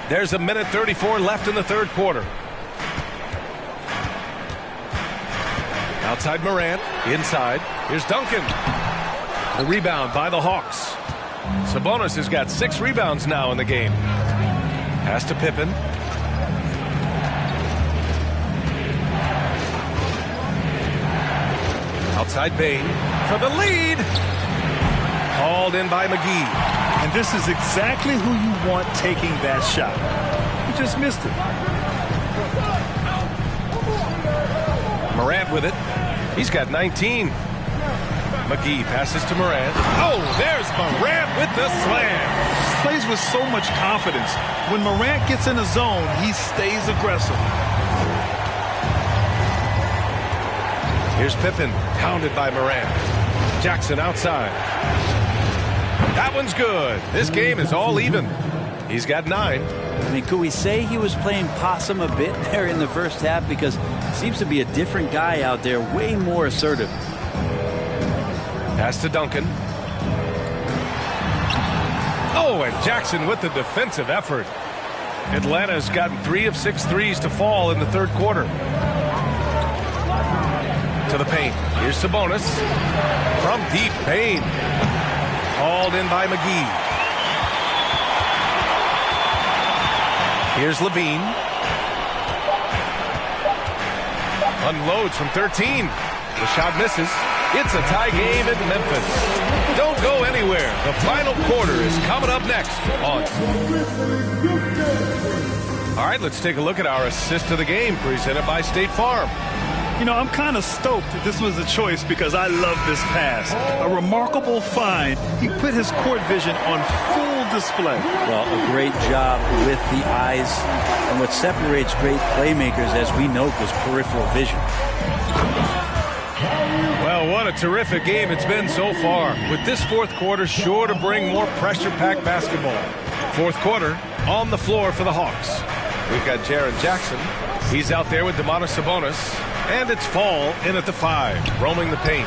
There's a minute 34 left in the third quarter. Outside Morant, inside. Here's Duncan. The rebound by the Hawks. Sabonis has got 6 rebounds now in the game. Pass to Pippen. Outside Bane for the lead. Hauled in by McGee. And this is exactly who you want taking that shot. He just missed it. Morant with it. He's got 19. McGee passes to Morant. Oh, there's Morant with the slam. Plays with so much confidence. When Morant gets in the zone, he stays aggressive. Here's Pippen, pounded by Morant. Jackson outside. That one's good. This game is all even. He's got 9. I mean, could we say he was playing possum a bit there in the first half? Because it seems to be a different guy out there, way more assertive. Pass to Duncan. Oh, and Jackson with the defensive effort. Atlanta's gotten 3 of 6 threes to fall in the third quarter. To the paint. Here's Sabonis. From deep, Bane. Hauled in by McGee. Here's Levine. Unloads from 13. The shot misses. It's a tie game in Memphis. Don't go anywhere. The final quarter is coming up next on. All right, let's take a look at our assist of the game presented by State Farm. You know, I'm kind of stoked that this was a choice because I love this pass. A remarkable find. He put his court vision on full display. Well, a great job with the eyes. And what separates great playmakers, as we note, is peripheral vision. Well, what a terrific game it's been so far. With this fourth quarter sure to bring more pressure-packed basketball. Fourth quarter on the floor for the Hawks. We've got Jaren Jackson. He's out there with Domantas Sabonis. And it's Fall in at the 5, roaming the paint.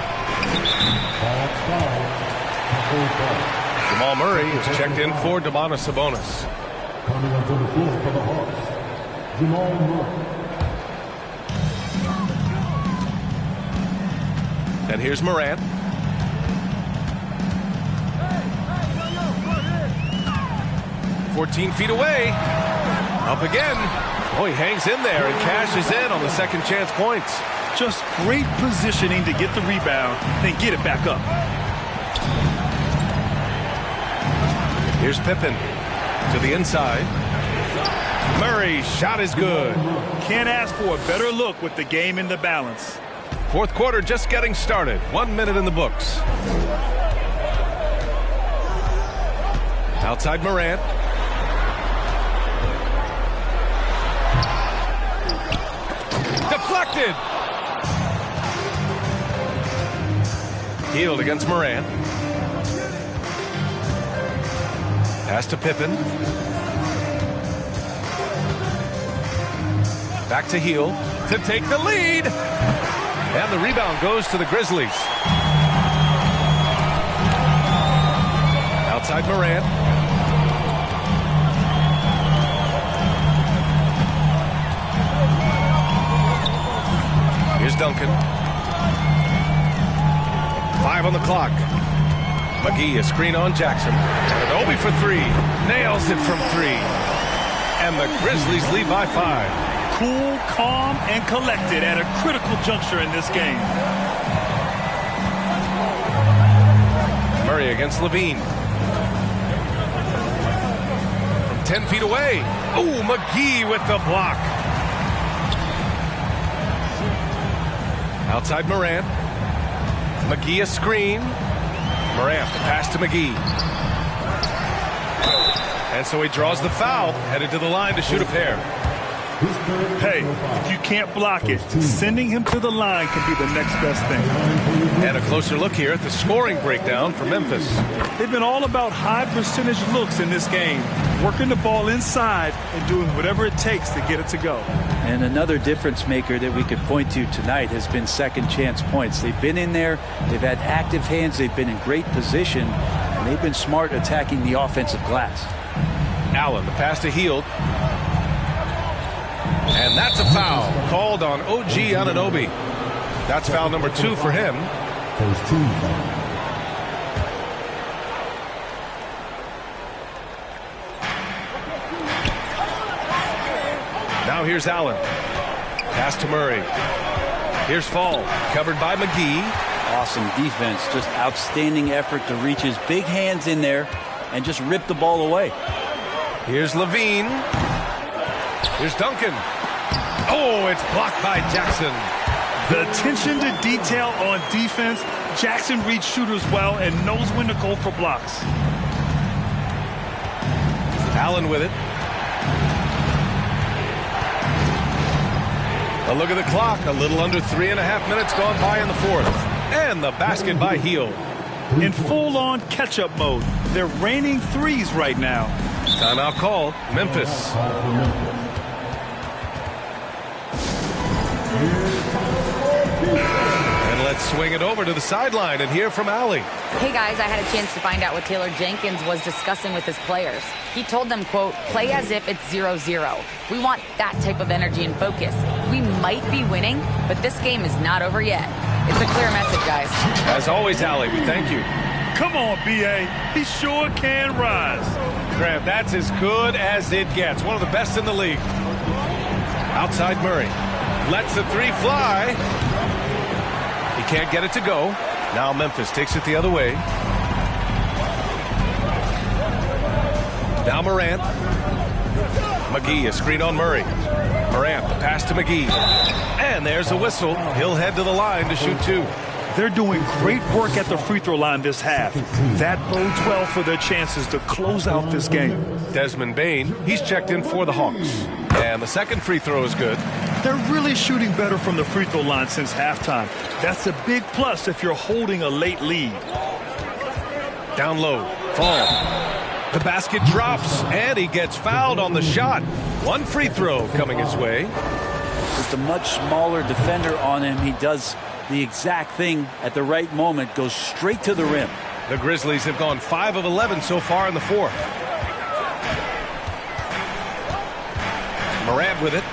Jamal Murray is checked in for Domantas Sabonis. Coming onto the floor for the Hawks, Jamal Murray. And here's Morant. – 14 feet away. Up again. Oh, he hangs in there and cashes in on the second chance points. Just great positioning to get the rebound, then get it back up. Here's Pippen to the inside. Murray's shot is good. Can't ask for a better look with the game in the balance. Fourth quarter just getting started. 1 minute in the books. Outside Morant. Deflected. Healed against Morant. Pass to Pippen. Back to Heel to take the lead. And the rebound goes to the Grizzlies. Outside Morant. Here's Duncan. 5 on the clock. McGee, a screen on Jackson. Anunoby for 3. Nails it from 3. And the Grizzlies lead by 5. Cool, calm, and collected at a critical juncture in this game. Murray against Levine. From 10 feet away. Oh, McGee with the block. Outside Morant. McGee a screen. Morant, the pass to McGee. And so he draws the foul, headed to the line to shoot a pair. Hey, if you can't block it, sending him to the line can be the next best thing. And a closer look here at the scoring breakdown for Memphis. They've been all about high percentage looks in this game, working the ball inside and doing whatever it takes to get it to go. And another difference maker that we could point to tonight has been second chance points. They've been in there, they've had active hands, they've been in great position, and they've been smart attacking the offensive glass. Allen, the pass to Hield. And that's a foul called on OG Anunoby. That's foul number 2 for him. First team foul. Now here's Allen. Pass to Murray. Here's Fall, covered by McGee. Awesome defense, just outstanding effort to reach his big hands in there and just rip the ball away. Here's Levine. Here's Duncan. Oh, it's blocked by Jackson. The attention to detail on defense. Jackson reads shooters well and knows when to go for blocks. Allen with it. A look at the clock. A little under 3.5 minutes gone by in the fourth. And the basket by Hield. In full-on catch-up mode. They're raining threes right now. Timeout call. Memphis. And let's swing it over to the sideline and hear from Allie. Hey guys, I had a chance to find out what Taylor Jenkins was discussing with his players. He told them, quote, play as if it's 0-0. We want that type of energy and focus. We might be winning, but this game is not over yet. It's a clear message, guys. As always, Allie, we thank you. Come on, B.A. He sure can rise. Grant, that's as good as it gets. One of the best in the league. Outside Murray. Lets the 3 fly. He can't get it to go. Now Memphis takes it the other way. Now Morant. McGee, a screen on Murray. Morant, the pass to McGee. And there's a whistle. He'll head to the line to shoot 2. They're doing great work at the free throw line this half. That bodes well for their chances to close out this game. Desmond Bane, he's checked in for the Hawks. And the second free throw is good. They're really shooting better from the free throw line since halftime. That's a big plus if you're holding a late lead. Down low. Fall. The basket drops, and he gets fouled on the shot. One free throw coming his way. Just a much smaller defender on him. He does the exact thing at the right moment, goes straight to the rim. The Grizzlies have gone 5 of 11 so far in the fourth. Morant with it.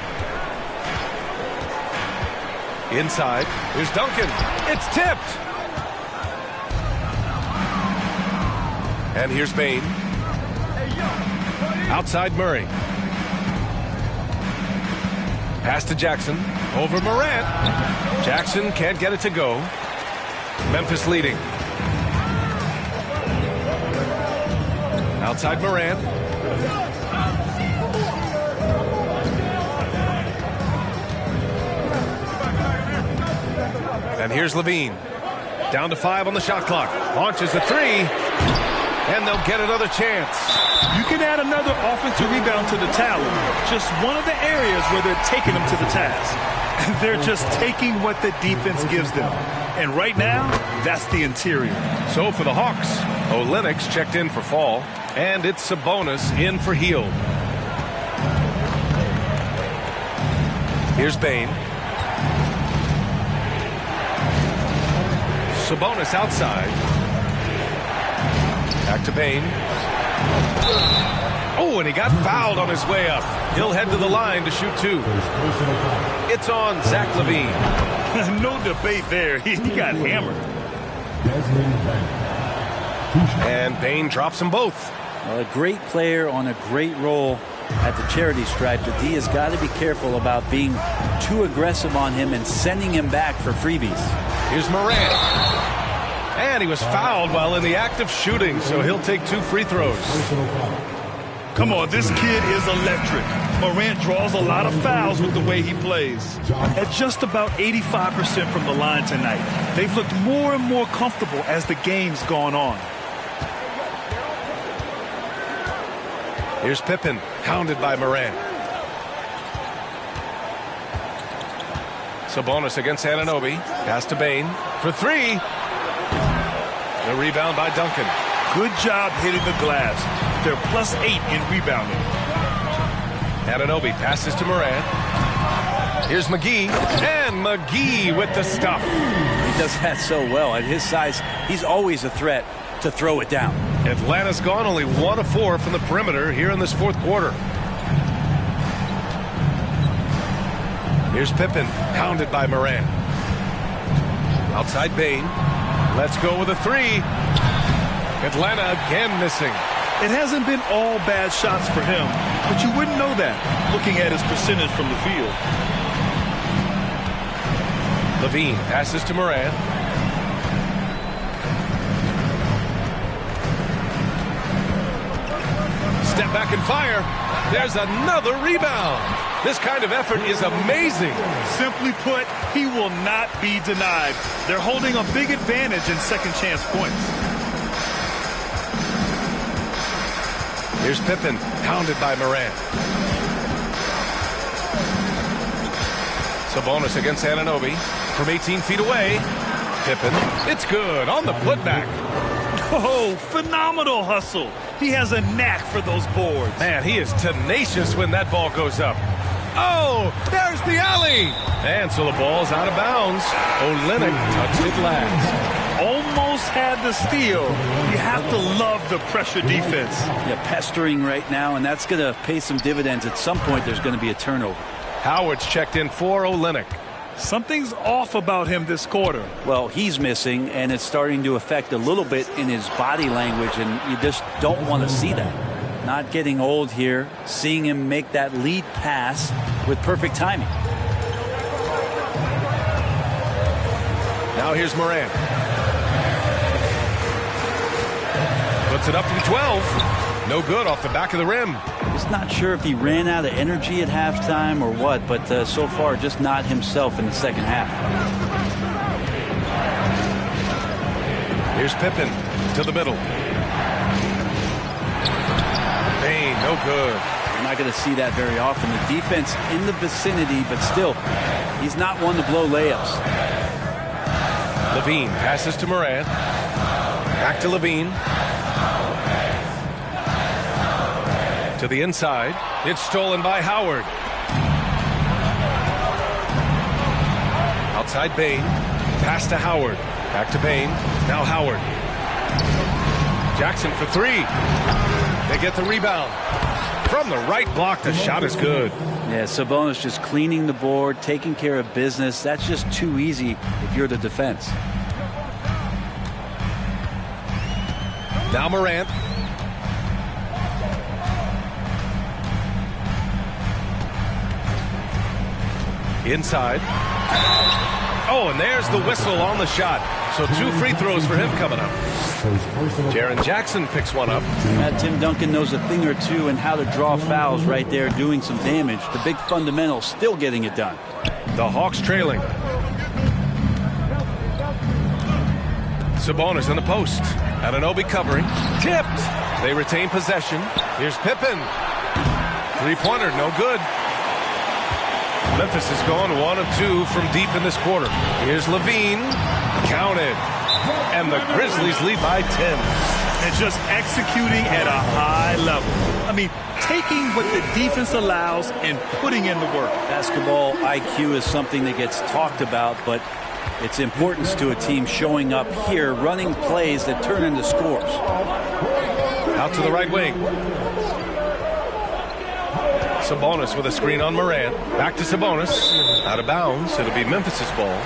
Inside. Here's Duncan. It's tipped. And here's Bane. Outside Murray. Pass to Jackson. Over Morant. Jackson can't get it to go. Memphis leading. Outside Morant. And here's Levine. Down to 5 on the shot clock. Launches a 3. And they'll get another chance. You can add another offensive rebound to the tally. Just one of the areas where they're taking them to the task. They're just taking what the defense gives them. And right now, that's the interior. So for the Hawks, Olynyk checked in for Fall, and it's Sabonis in for Hield. Here's Bane. Sabonis outside. Back to Bane. Oh, and he got fouled on his way up. He'll head to the line to shoot two. It's on Zach LaVine. No debate there. He got hammered. And Bane drops them both. Well, a great player on a great role at the charity stripe. The D has got to be careful about being too aggressive on him and sending him back for freebies. Here's Morant. And he was fouled while in the act of shooting, so he'll take 2 free throws. Come on, this kid is electric. Morant draws a lot of fouls with the way he plays. At just about 85% from the line tonight, they've looked more and more comfortable as the game's gone on. Here's Pippen, hounded by Morant. Sabonis against Anunoby. Pass to Bane for 3. The rebound by Duncan. Good job hitting the glass. They're +8 in rebounding. Anunoby passes to Morant. Here's McGee. And McGee with the stuff. He does that so well. At his size, he's always a threat to throw it down. Atlanta's gone only 1 of 4 from the perimeter here in this 4th quarter. Here's Pippen, hounded by Morant. Outside Bane. Let's go with a 3. Atlanta again missing. It hasn't been all bad shots for him, but you wouldn't know that looking at his percentage from the field. LaVine passes to Morant. Step back and fire. There's another rebound. This kind of effort is amazing. Simply put, he will not be denied. They're holding a big advantage in second chance points. Here's Pippen, hounded by Morant. Sabonis against Anunoby from 18 feet away. Pippen, it's good on the putback. Oh, phenomenal hustle. He has a knack for those boards. Man, he is tenacious when that ball goes up. Oh, there's the alley. And so the ball's out of bounds. Olynyk touched it last. Almost had the steal. You have to love the pressure defense. Yeah, pestering right now, and that's going to pay some dividends. At some point, there's going to be a turnover. Howard's checked in for Olynyk. Something's off about him this quarter. Well, he's missing, and it's starting to affect a little bit in his body language, and you just don't want to see that. Not getting old here, seeing him make that lead pass with perfect timing. Now here's Morant. Puts it up from 12. No good off the back of the rim. Just not sure if he ran out of energy at halftime or what, but so far just not himself in the second half. Here's Pippen to the middle. Bane, no good. You're not going to see that very often. The defense in the vicinity, but still, he's not one to blow layups. LaVine passes to Morant. Back to LaVine. To the inside. It's stolen by Howard. Outside Bane. Pass to Howard. Back to Bane. Now Howard. Jackson for 3. They get the rebound. From the right block, the shot is good. Yeah, Sabonis just cleaning the board, taking care of business. That's just too easy if you're the defense. Now Morant. Inside. Oh, and there's the whistle on the shot. So 2 free throws for him coming up. Jaren Jackson picks one up. Tim Duncan knows a thing or two and how to draw fouls right there, doing some damage. The big fundamental still getting it done. The Hawks trailing. Sabonis in the post. Anunoby covering. Tipped. They retain possession. Here's Pippen. 3-pointer, no good. Memphis is gone 1 of 2 from deep in this quarter. Here's Levine. Counted. And the Grizzlies lead by 10. And just executing at a high level. I mean, taking what the defense allows and putting in the work. Basketball IQ is something that gets talked about, but its importance to a team showing up here, running plays that turn into scores. Out to the right wing. Sabonis with a screen on Morant. Back to Sabonis. Out of bounds. It'll be Memphis's ball.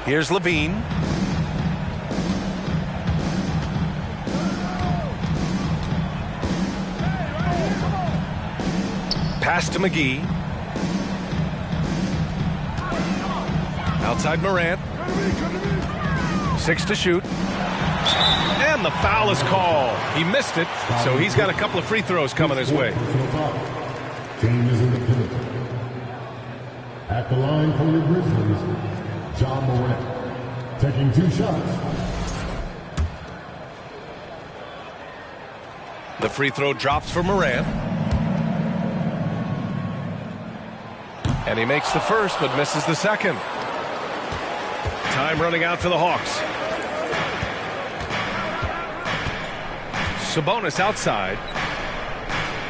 Here's Levine. Pass to McGee. Outside Morant. 6 to shoot. And the foul is called. He missed it, so he's got a couple of free throws coming his way. Team is in the penalty. At the line for your Grizzlies, Ja Morant. Taking 2 shots. The free throw drops for Morant. And he makes the first, but misses the second. Time running out for the Hawks. Sabonis outside.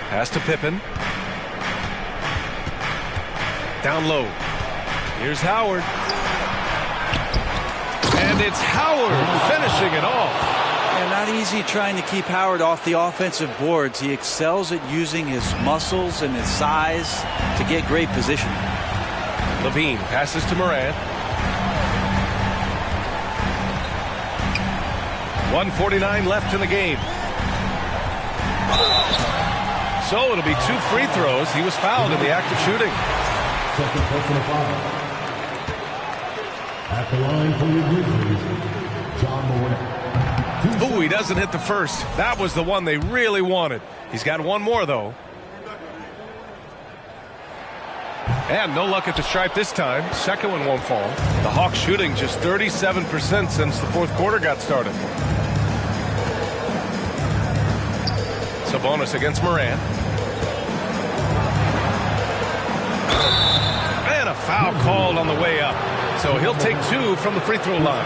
Pass to Pippen. Down low. Here's Howard. And it's Howard finishing it off. Yeah, not easy trying to keep Howard off the offensive boards. He excels at using his muscles and his size to get great position. Levine passes to Morant. 1:49 left in the game. So it'll be 2 free throws. He was fouled in the act of shooting. Second personal foul. At the line for your Grizzlies, Ja Morant. Ooh, he doesn't hit the first. That was the one they really wanted. He's got one more, though. And no luck at the stripe this time. Second one won't fall. The Hawks shooting just 37% since the fourth quarter got started. Sabonis against Morant. And a foul called on the way up. So he'll take 2 from the free throw line.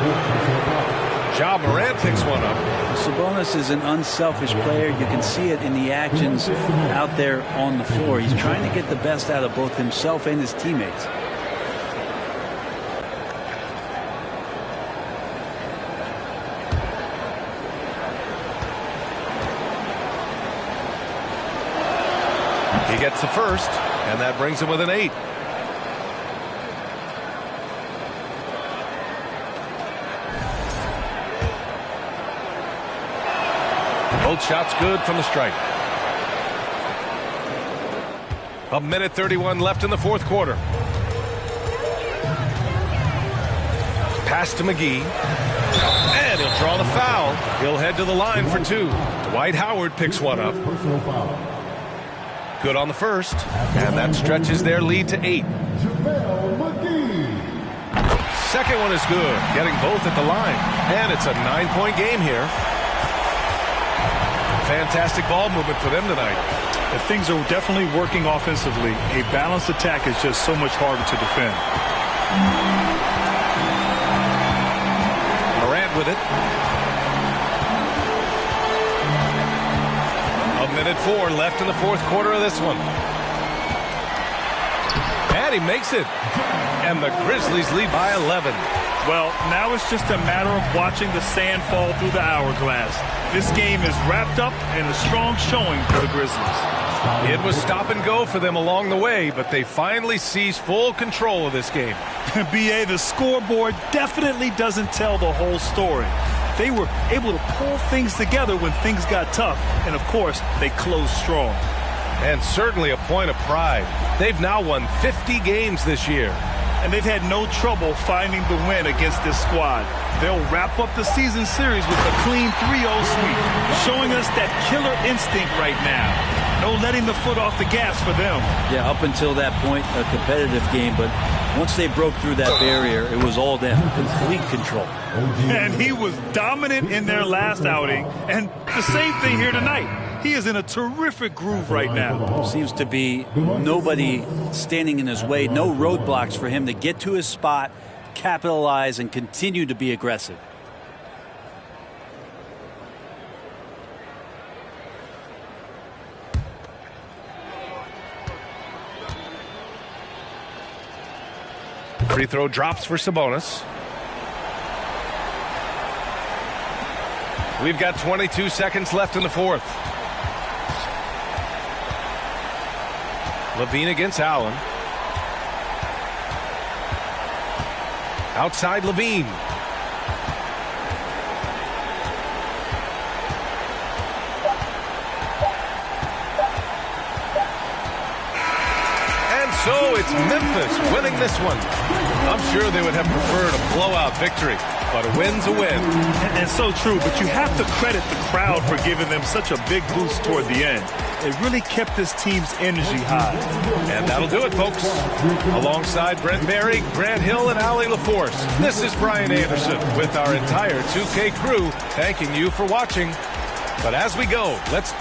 Ja Morant picks one up. Sabonis is an unselfish player. You can see it in the actions out there on the floor. He's trying to get the best out of both himself and his teammates. He gets the first, and that brings him within 8. Both shots good from the stripe. 1:31 left in the fourth quarter. Pass to McGee. And he'll draw the foul. He'll head to the line for 2. Dwight Howard picks one up. Personal foul. Good on the first. And that stretches their lead to 8. JaVale McGee. Second one is good. Getting both at the line. And it's a 9-point game here. Fantastic ball movement for them tonight. If things are definitely working offensively, a balanced attack is just so much harder to defend. Morant with it. 1:04 left in the fourth quarter of this one. And he makes it. And the Grizzlies lead by 11. Well, now it's just a matter of watching the sand fall through the hourglass. This game is wrapped up in a strong showing for the Grizzlies. It was stop and go for them along the way, but they finally seized full control of this game. BA, the scoreboard definitely doesn't tell the whole story. They were able to pull things together when things got tough, and of course, they closed strong. And certainly a point of pride. They've now won 50 games this year. And they've had no trouble finding the win against this squad. They'll wrap up the season series with a clean 3-0 sweep, showing us that killer instinct right now. No letting the foot off the gas for them. Yeah, up until that point, a competitive game, but once they broke through that barrier, it was all them, complete control. And he was dominant in their last outing. And the same thing here tonight. He is in a terrific groove right now. Seems to be nobody standing in his way, no roadblocks for him to get to his spot, capitalize, and continue to be aggressive. Free throw drops for Sabonis. We've got 22 seconds left in the fourth. LaVine against Allen. Outside LaVine. And so it's Memphis winning this one. I'm sure they would have preferred a blowout victory, but a win's a win. And so true, but you have to credit the crowd for giving them such a big boost toward the end. It really kept this team's energy high. And that'll do it, folks. Alongside Brent Barry, Grant Hill, and Allie LaForce, this is Brian Anderson with our entire 2K crew thanking you for watching. But as we go, let's...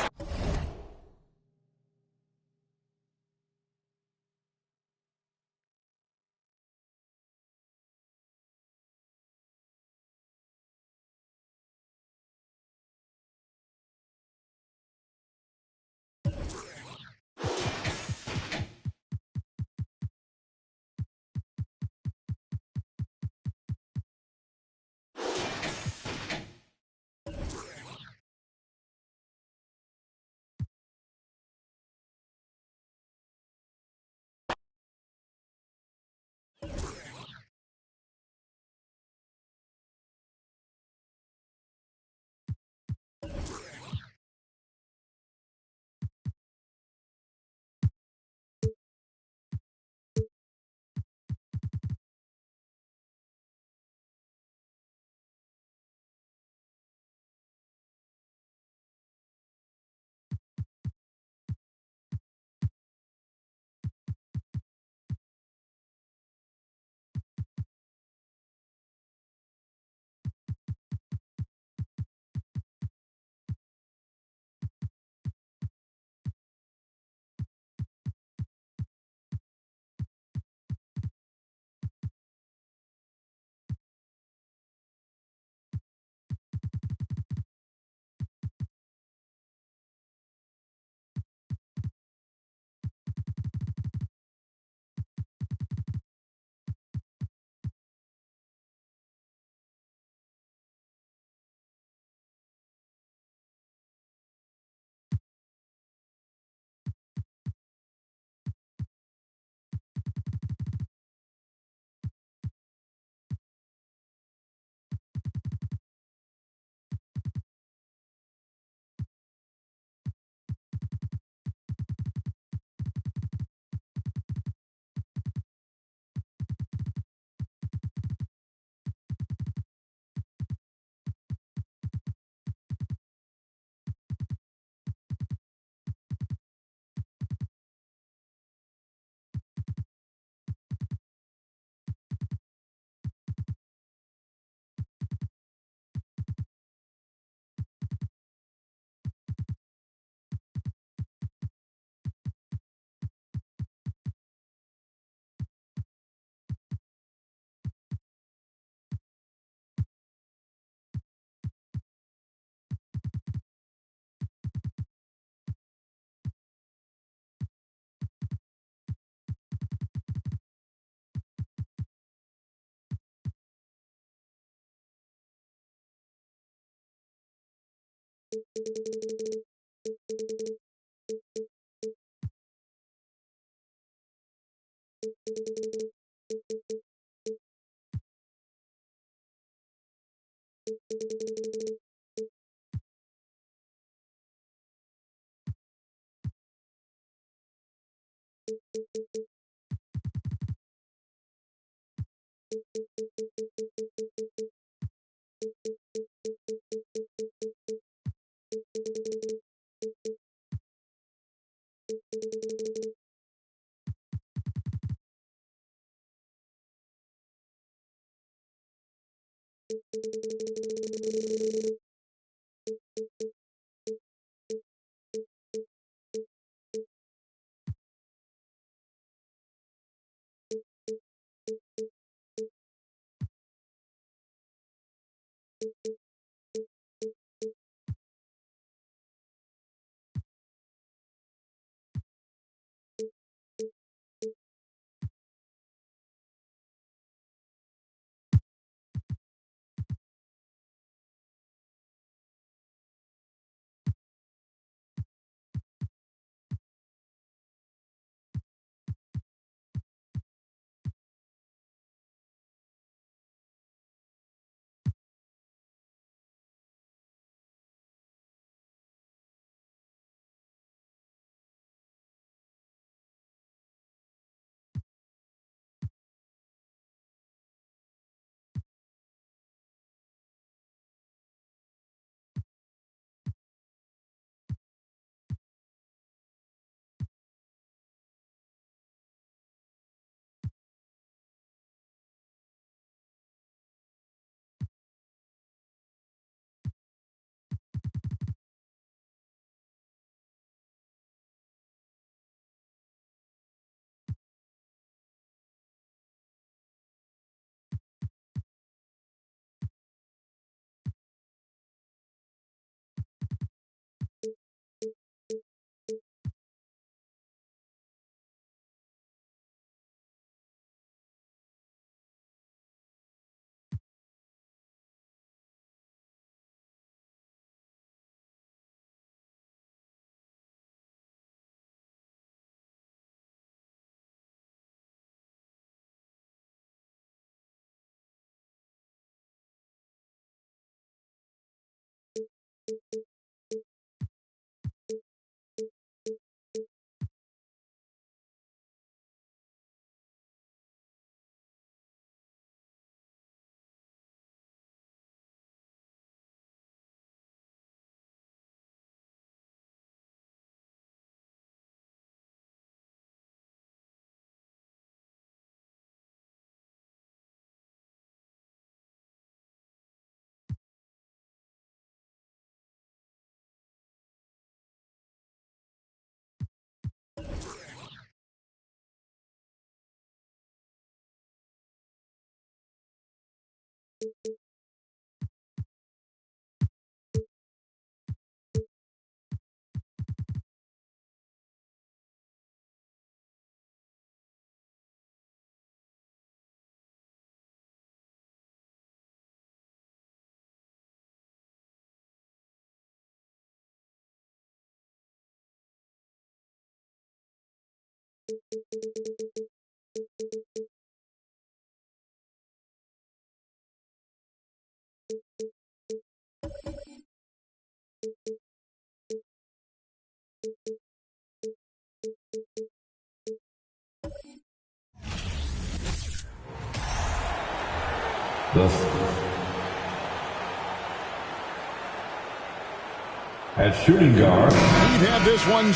At shooting guard, He'd have this one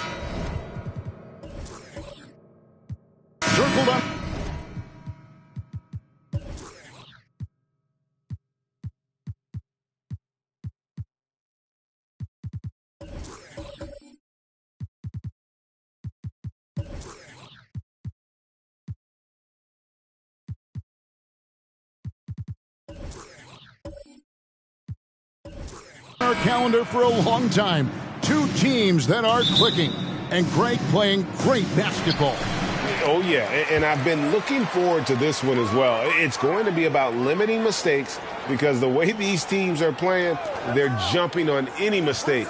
circled up. Our calendar for a long time. Two teams that are clicking, and Greg playing great basketball. Oh, yeah, and I've been looking forward to this one as well. It's going to be about limiting mistakes because the way these teams are playing, they're jumping on any mistake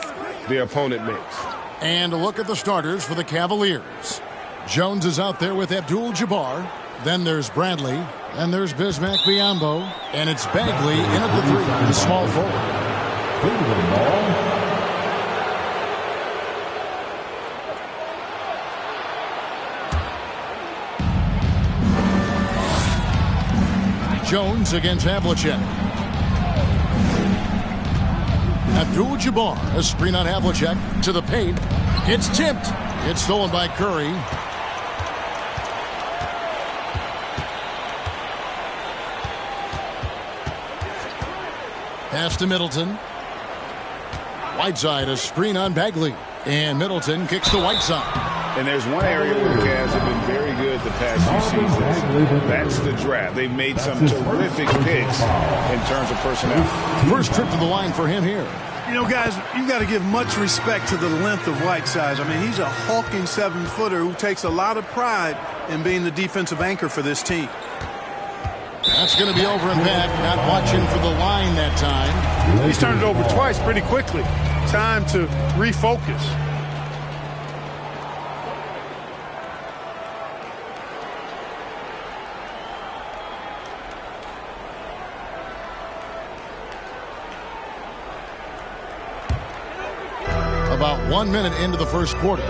the opponent makes. And a look at the starters for the Cavaliers. Jones is out there with Abdul-Jabbar. Then there's Bradley. And there's Bismack Biyombo. And it's Bagley in at the three, the small forward. Cleveland ball. Jones against Havlicek. Abdul-Jabbar, a screen on Havlicek to the paint. It's tipped. It's stolen by Curry. Pass to Middleton. Whiteside, a screen on Bagley. And Middleton kicks to Whiteside. And there's one area where the Cavs have been very good the past few seasons. That's the draft. They've made some terrific picks in terms of personnel. First trip to the line for him here. You know, guys, you've got to give much respect to the length of Whiteside. I mean, he's a hulking 7-footer who takes a lot of pride in being the defensive anchor for this team. That's going to be over and back. Not watching for the line that time. He's turned it over twice pretty quickly. Time to refocus. About 1 minute into the first quarter.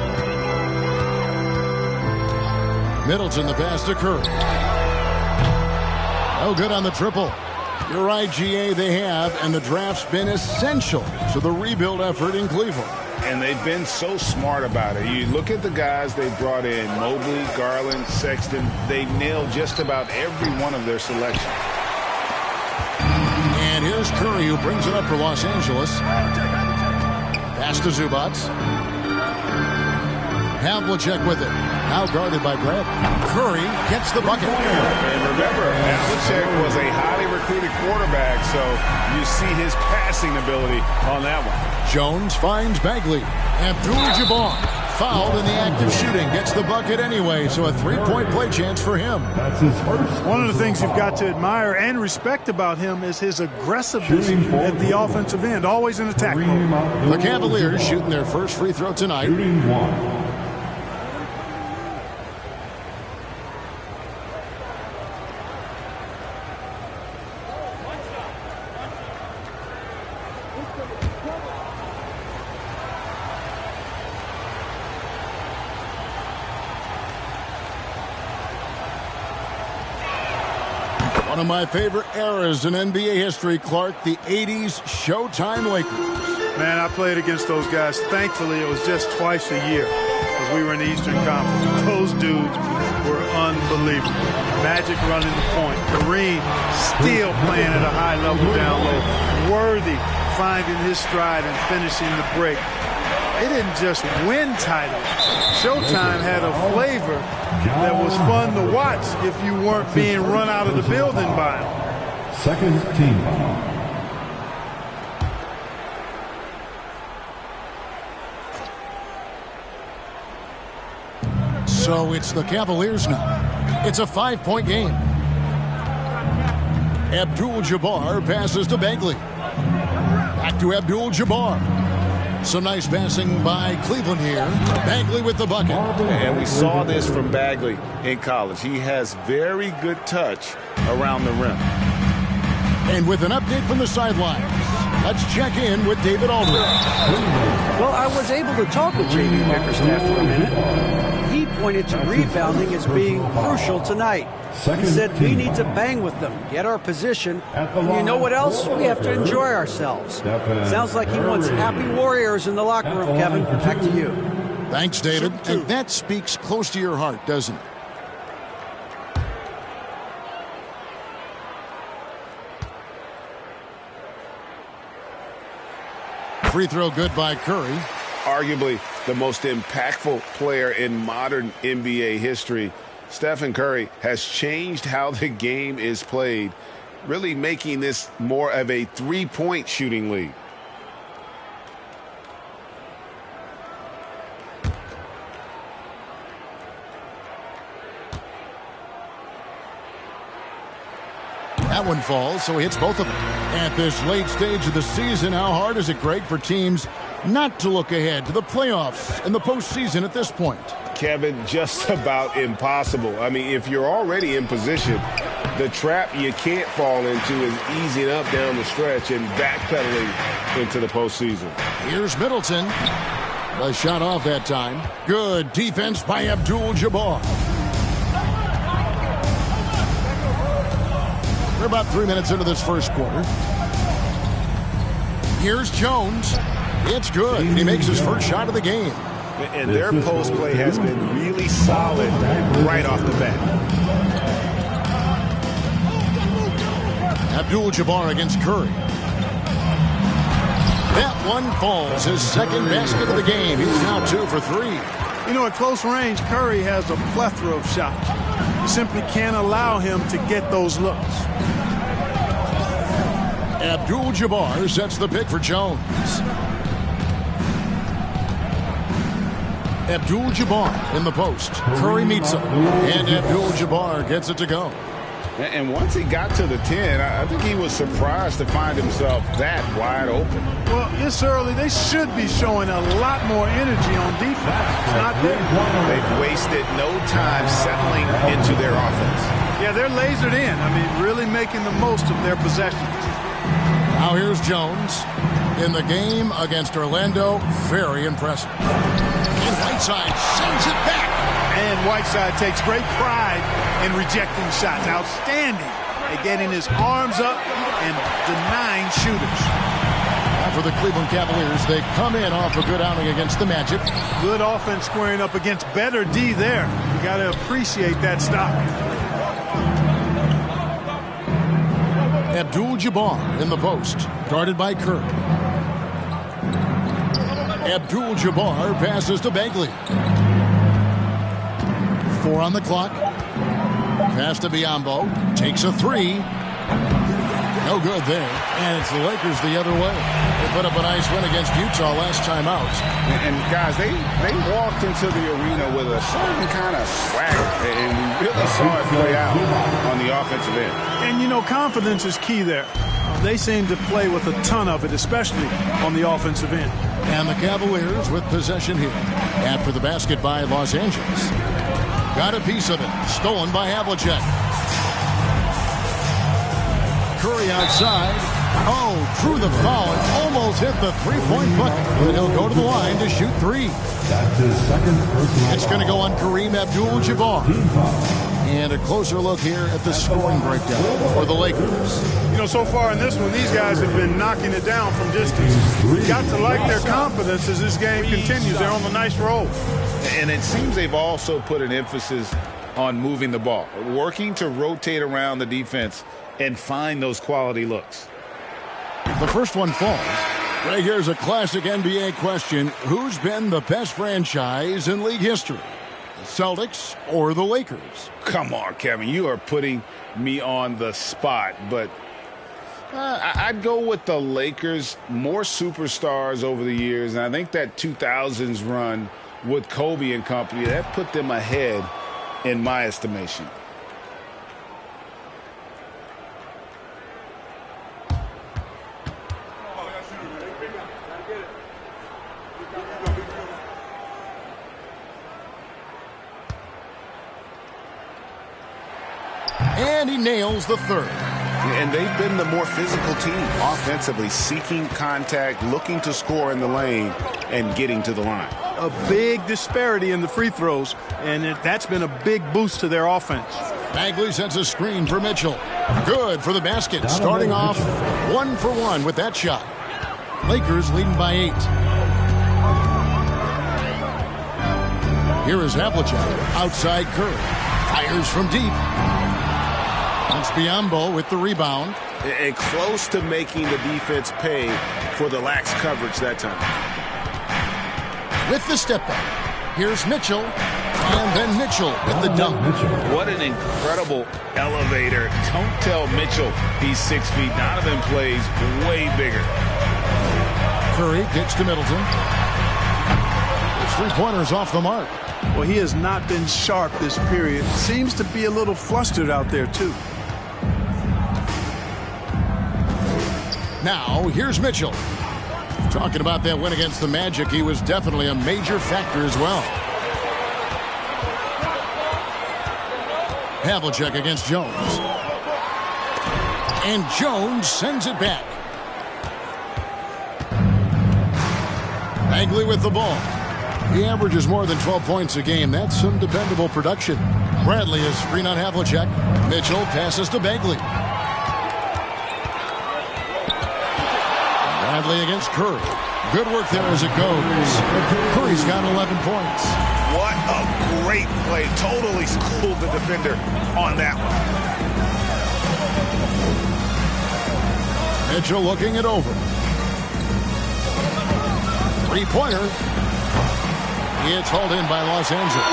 Middleton, the pass to Curry. No good on the triple. You're right, GA, they have, and the draft's been essential to the rebuild effort in Cleveland. And they've been so smart about it. You look at the guys they brought in, Mobley, Garland, Sexton. They nailed just about every one of their selections. And here's Curry, who brings it up for Los Angeles. Pass to Zubac. Havlicek with it. Now guarded by Brad. Curry gets the bucket. And remember, Havlicek was a highly recruited quarterback, so you see his passing ability on that one. Jones finds Bagley. Abdul-Jabbar fouled in the act of shooting. Gets the bucket anyway, so a three-point play chance for him. That's his first. One of the things you've got to admire and respect about him is his aggressiveness at the offensive end, always in attack mode. The Cavaliers shooting their first free throw tonight. Shooting one. One of my favorite eras in NBA history, Clark, the 80s Showtime Lakers. Man, I played against those guys. Thankfully, it was just twice a year because we were in the Eastern Conference. Those dudes were unbelievable. Magic running the point. Kareem still playing at a high level down low. Worthy finding his stride and finishing the break. They didn't just win titles. Showtime had a flavor that was fun to watch if you weren't being run out of the building by them. Second team foul. So it's the Cavaliers now. It's a 5-point game. Abdul-Jabbar passes to Bagley. Back to Abdul-Jabbar. Some nice passing by Cleveland here. Bagley with the bucket. And we saw this from Bagley in college. He has very good touch around the rim. And with an update from the sidelines, let's check in with David Aldridge. Well, I was able to talk with J.B. Bickerstaff for a minute. He pointed to rebounding as being crucial tonight. He said we need to bang with them, get our position, and you know what else? We have to enjoy ourselves. Sounds like he wants happy warriors in the locker room, Kevin. Back to you. Thanks, David. And that speaks close to your heart, doesn't it? Free throw good by Curry. Arguably the most impactful player in modern NBA history. Stephen Curry has changed how the game is played, really making this more of a three-point shooting league. That one falls, so he hits both of them. At this late stage of the season, how hard is it, Greg, for teams not to look ahead to the playoffs and the postseason at this point? Kevin, just about impossible. I mean, if you're already in position, the trap you can't fall into is easing up down the stretch and backpedaling into the postseason. Here's Middleton. The shot off that time. Good defense by Abdul-Jabbar. We're about 3 minutes into this first quarter. Here's Jones. It's good. He makes his first shot of the game. And their post play has been really solid right off the bat. Abdul-Jabbar against Curry. That one falls. His second basket of the game. He's now 2 for 3. You know, at close range, Curry has a plethora of shots. You simply can't allow him to get those looks. Abdul-Jabbar sets the pick for Jones. Abdul-Jabbar in the post. Curry meets him. And Abdul-Jabbar gets it to go. And once he got to the 10, I think he was surprised to find himself that wide open. Well, it's early. They should be showing a lot more energy on defense. It's not there. They've wasted no time settling into their offense. Yeah, they're lasered in. I mean, really making the most of their possessions. Now here's Jones in the game against Orlando. Very impressive. And Whiteside sends it back. And Whiteside takes great pride in rejecting shots. Outstanding at getting his arms up and denying shooters. Now for the Cleveland Cavaliers, they come in off a good outing against the Magic. Good offense squaring up against better D there. You got to appreciate that stop. Abdul-Jabbar in the post, guarded by Curry. Abdul-Jabbar passes to Bagley. 4 on the clock. Pass to Biyombo. Takes a 3. No good there. And it's the Lakers the other way. They put up a nice win against Utah last time out. And guys, they walked into the arena with a certain kind of swagger. And we really saw it play out on the offensive end. And, you know, confidence is key there. They seem to play with a ton of it, especially on the offensive end. And the Cavaliers with possession here. After the basket by Los Angeles. Got a piece of it. Stolen by Havlicek. Curry outside. Oh, drew the foul and almost hit the three-point bucket. But he'll go to the line to shoot 3. That's his second personal. It's going to go on Kareem Abdul-Jabbar. And a closer look here at the scoring breakdown for the Lakers. You know, so far in this one, these guys have been knocking it down from distance. We've got to like their confidence as this game continues. They're on a nice roll. And it seems they've also put an emphasis on moving the ball, working to rotate around the defense and find those quality looks. The first one falls. Right here's a classic NBA question. Who's been the best franchise in league history? The Celtics or the Lakers? Come on, Kevin. You are putting me on the spot, but I'd go with the Lakers. More superstars over the years, and I think that 2000s run with Kobe and company, that put them ahead in my estimation. And he nails the third. And they've been the more physical team offensively, seeking contact, looking to score in the lane, and getting to the line. A big disparity in the free throws, and that's been a big boost to their offense. Bagley sends a screen for Mitchell. Good for the basket, starting off 1 for 1 with that shot. Lakers leading by 8. Here is Havlicek, outside Curry. Fires from deep. That's Biyombo with the rebound. And close to making the defense pay for the lax coverage that time. With the step back, here's Mitchell, and then Mitchell with the dunk. What an incredible elevator. Don't tell Mitchell he's 6 feet. Donovan plays way bigger. Curry kicks to Middleton. His three-pointers off the mark. Well, he has not been sharp this period. Seems to be a little flustered out there, too. Now, here's Mitchell. Talking about that win against the Magic, he was definitely a major factor as well. Havlicek against Jones. And Jones sends it back. Bagley with the ball. He averages more than 12 points a game. That's some dependable production. Bradley is screen on Havlicek. Mitchell passes to Bagley. Bradley against Curry. Good work there as it goes. Curry's got 11 points. What a great play. Totally schooled the defender on that one. Mitchell looking it over. Three-pointer. It's hauled in by Los Angeles.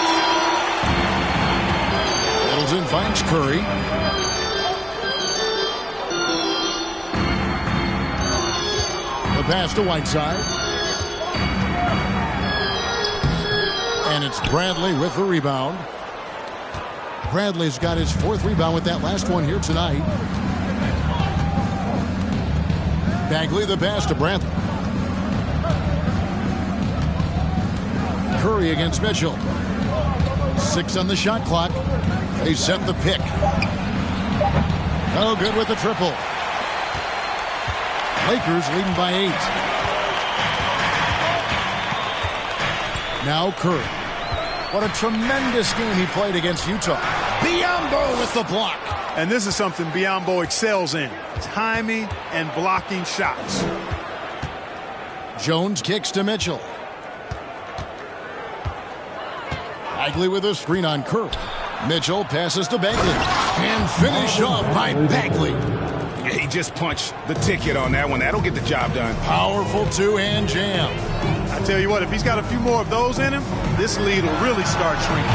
Middleton finds Curry. The pass to Whiteside. And it's Bradley with the rebound. Bradley's got his 4th rebound with that last one here tonight. Bagley the pass to Bradley. Curry against Mitchell. 6 on the shot clock. They set the pick. No good with the triple. Lakers leading by 8. Now Curry. What a tremendous game he played against Utah. Biyombo with the block. And this is something Biyombo excels in. Timing and blocking shots. Jones kicks to Mitchell. Bagley with a screen on Curry. Mitchell passes to Bagley. And finished off by Bagley. He just punched the ticket on that one. That'll get the job done. Powerful two-hand jam. I tell you what, if he's got a few more of those in him, this lead will really start shrinking.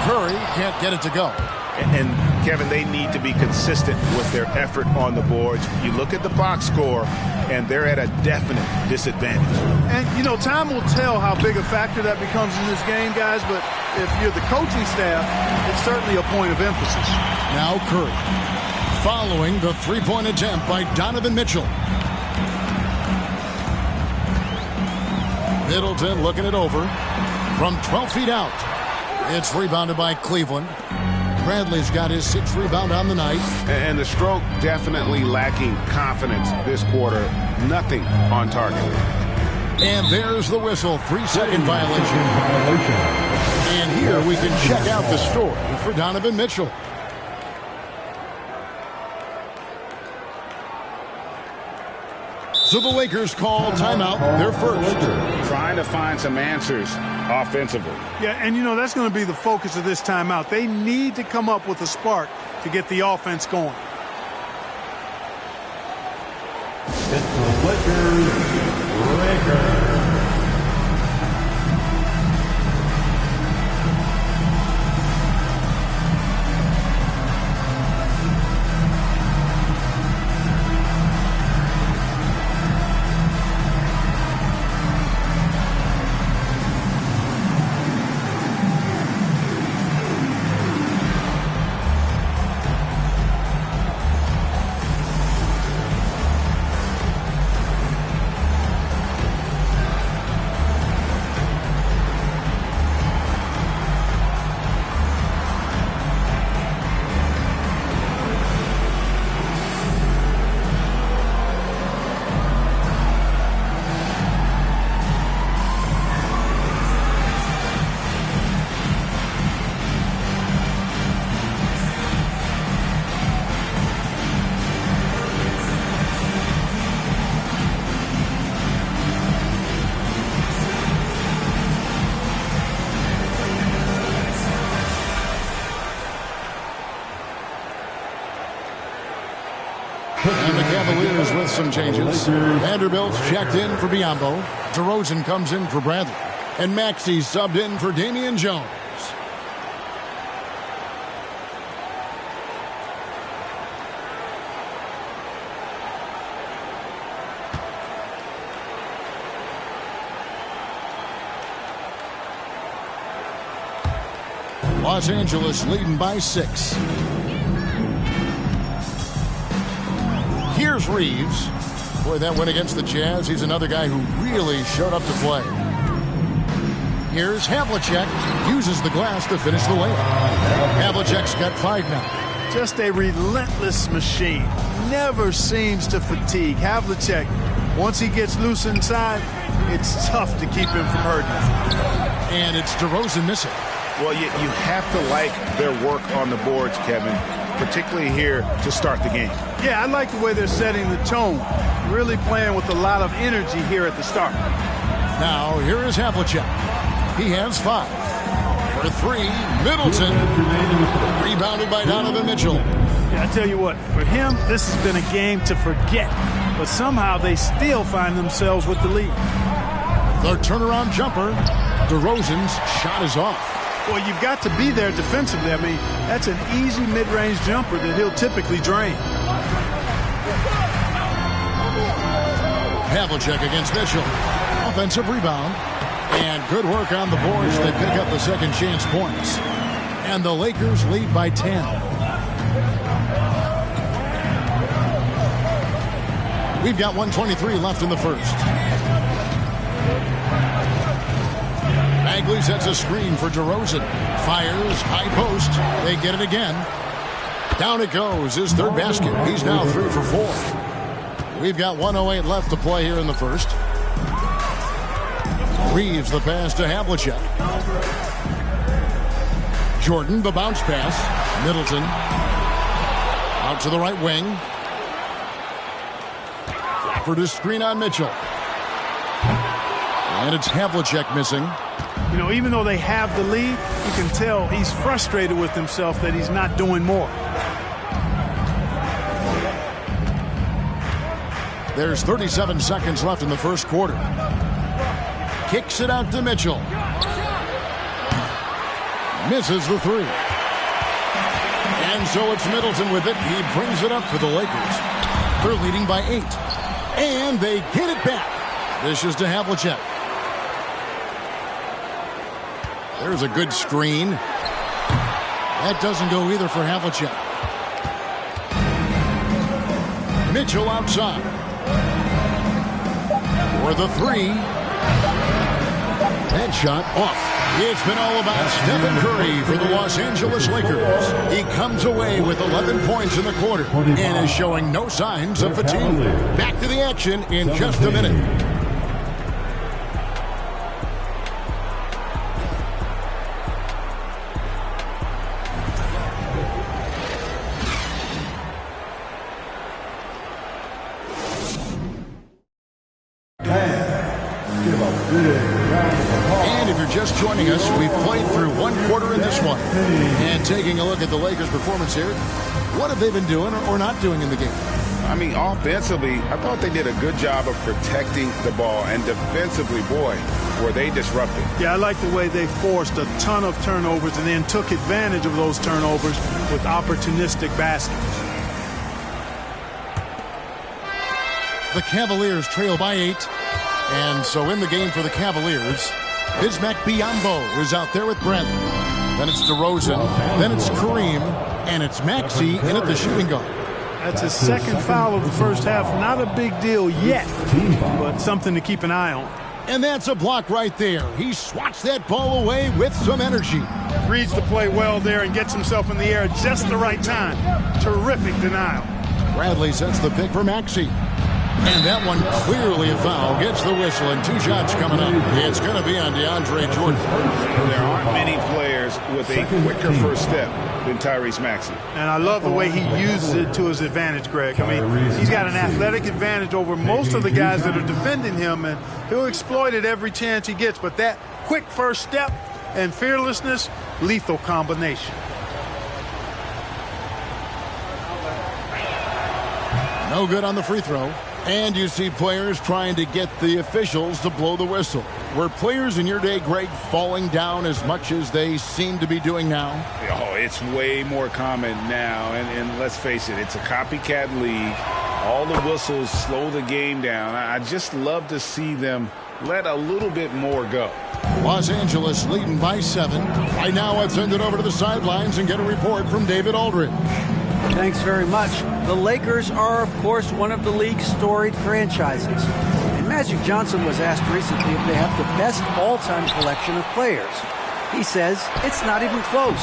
Curry can't get it to go. And Kevin, they need to be consistent with their effort on the boards. You look at the box score, and they're at a definite disadvantage. And, you know, time will tell how big a factor that becomes in this game, guys, but if you're the coaching staff, it's certainly a point of emphasis. Now Curry, following the three-point attempt by Donovan Mitchell. Middleton looking it over from 12 feet out. It's rebounded by Cleveland. Bradley's got his 6th rebound on the night. And the stroke definitely lacking confidence this quarter. Nothing on target. And there's the whistle. 3-second violation. And here we can check out the story for Donovan Mitchell. So the Lakers call timeout, their first. Trying to find some answers offensively. Yeah, and you know, that's going to be the focus of this timeout. They need to come up with a spark to get the offense going. It's the Lakers. And the Cavaliers with some changes. Vanderbilt's checked in for Biyombo. DeRozan comes in for Bradley. And Maxey subbed in for Damian Jones. Los Angeles leading by 6. Here's Reeves. Boy, that win against the Jazz. He's another guy who really showed up to play. Here's Havlicek. Uses the glass to finish the layup. Havlicek's got 5 now. Just a relentless machine. Never seems to fatigue. Havlicek, once he gets loose inside, it's tough to keep him from hurting. And it's DeRozan missing. Well, you have to like their work on the boards, Kevin, particularly here to start the game. Yeah, I like the way they're setting the tone. Really playing with a lot of energy here at the start. Now, here is Havlicek. He has 5. For 3, Middleton. Rebounded by Donovan Mitchell. Yeah, I tell you what, for him, this has been a game to forget. But somehow they still find themselves with the lead. The turnaround jumper. DeRozan's shot is off. Well, you've got to be there defensively. I mean, that's an easy mid-range jumper that he'll typically drain. Havlicek against Mitchell. Offensive rebound. And good work on the boards. They pick up the second chance points. And the Lakers lead by 10. We've got 1:23 left in the first. Bagley sets a screen for DeRozan. Fires, high post. They get it again. Down it goes, his third basket. He's now 3 for 4. We've got 1:08 left to play here in the first. Reeves the pass to Havlicek. Jordan the bounce pass. Middleton. Out to the right wing. For the screen on Mitchell. And it's Havlicek missing. You know, even though they have the lead, you can tell he's frustrated with himself that he's not doing more. There's 37 seconds left in the first quarter. Kicks it out to Mitchell. Misses the 3. And so it's Middleton with it. He brings it up for the Lakers. They're leading by 8. And they get it back. This is to Havlicek. There's a good screen. That doesn't go either for Havlicek. Mitchell outside. For the 3. That shot off. It's been all about Stephen Curry for the Los Angeles Lakers. He comes away with 11 points in the quarter and is showing no signs of fatigue. Back to the action in just a minute. And if you're just joining us, we've played through one quarter in this one. And taking a look at the Lakers' performance here, what have they been doing or not doing in the game? I mean, offensively, I thought they did a good job of protecting the ball. And defensively, boy, were they disruptive. Yeah, I like the way they forced a ton of turnovers and then took advantage of those turnovers with opportunistic baskets. The Cavaliers trail by 8. And so in the game for the Cavaliers, Bismack Biyombo is out there with Brent. Then it's DeRozan. Then it's Kareem. And it's Maxey in at the shooting guard. That's his second foul of the first half. Not a big deal yet, but something to keep an eye on. And that's a block right there. He swats that ball away with some energy. Reads the play well there and gets himself in the air at just the right time. Terrific denial. Bradley sets the pick for Maxey. And that one clearly a foul. Gets the whistle and 2 shots coming up. It's going to be on DeAndre Jordan. There aren't many players with a quicker first step than Tyrese Maxey. And I love the way he uses it to his advantage, Greg. I mean, he's got an athletic advantage over most of the guys that are defending him, and he'll exploit it every chance he gets. But that quick first step and fearlessness, lethal combination. No good on the free throw. And you see players trying to get the officials to blow the whistle. Were players in your day, Greg, falling down as much as they seem to be doing now? Oh, it's way more common now. And let's face it, it's a copycat league. All the whistles slow the game down. I just love to see them let a little bit more go. Los Angeles leading by 7. Right now, let's send it over to the sidelines and get a report from David Aldridge. Thanks very much. The Lakers are, of course, one of the league's storied franchises. And Magic Johnson was asked recently if they have the best all-time collection of players. He says it's not even close.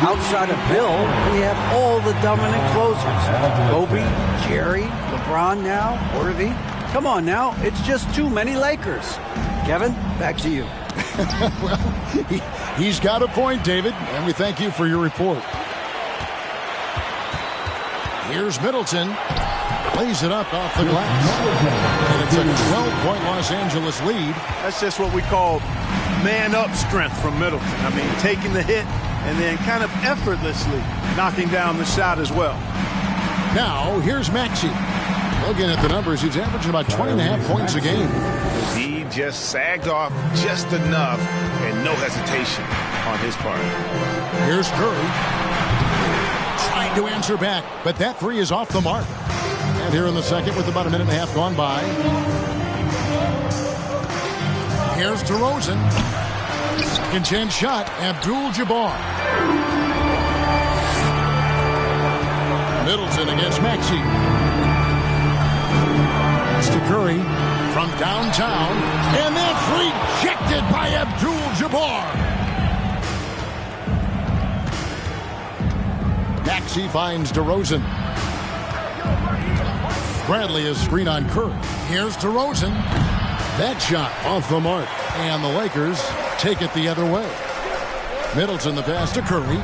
Outside of Bill, we have all the dominant closers. Kobe, Jerry, LeBron now, Worthy. Come on now, it's just too many Lakers. Kevin, back to you. Well, he's got a point, David, and we thank you for your report. Here's Middleton. Plays it up off the glass. And it's a 12-point Los Angeles lead. That's just what we call man-up strength from Middleton. I mean, taking the hit and then kind of effortlessly knocking down the shot as well. Now, here's Maxey. Looking at the numbers, he's averaging about 20.5 points a game. He just sagged off just enough and no hesitation on his part. Here's Curry. Trying to answer back, but that three is off the mark. And here in the second with about a minute and a half gone by. Here's DeRozan. Second chance shot, Abdul-Jabbar. Middleton against Maxey. That's to Curry from downtown. And that's rejected by Abdul-Jabbar. Maxey finds DeRozan. Bradley is screen on Curry. Here's DeRozan. That shot off the mark. And the Lakers take it the other way. Middleton the pass to Curry.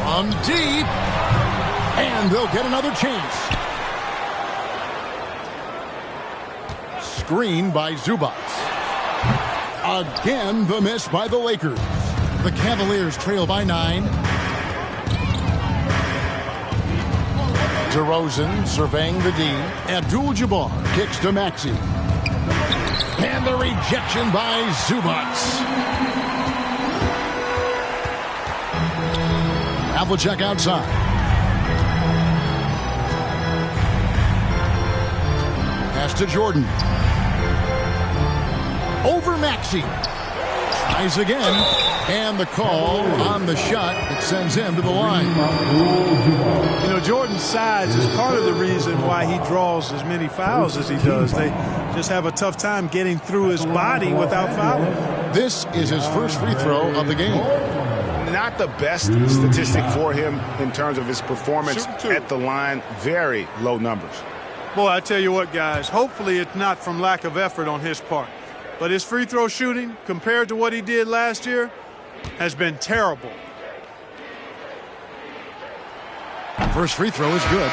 From deep. And they'll get another chance. Screen by Zubac. Again, the miss by the Lakers. The Cavaliers trail by 9. DeRozan surveying the D. Abdul-Jabbar kicks to Maxey. And the rejection by Zubac. Havlicek outside. Pass to Jordan. Over Maxey. Tries again. And the call on the shot that sends him to the line. You know, Jordan's size is part of the reason why he draws as many fouls as he does. They just have a tough time getting through his body without fouling. This is his first free throw of the game. Not the best statistic for him in terms of his performance at the line. Very low numbers. Boy, I tell you what, guys, hopefully it's not from lack of effort on his part. But his free throw shooting, compared to what he did last year, has been terrible. First free throw is good.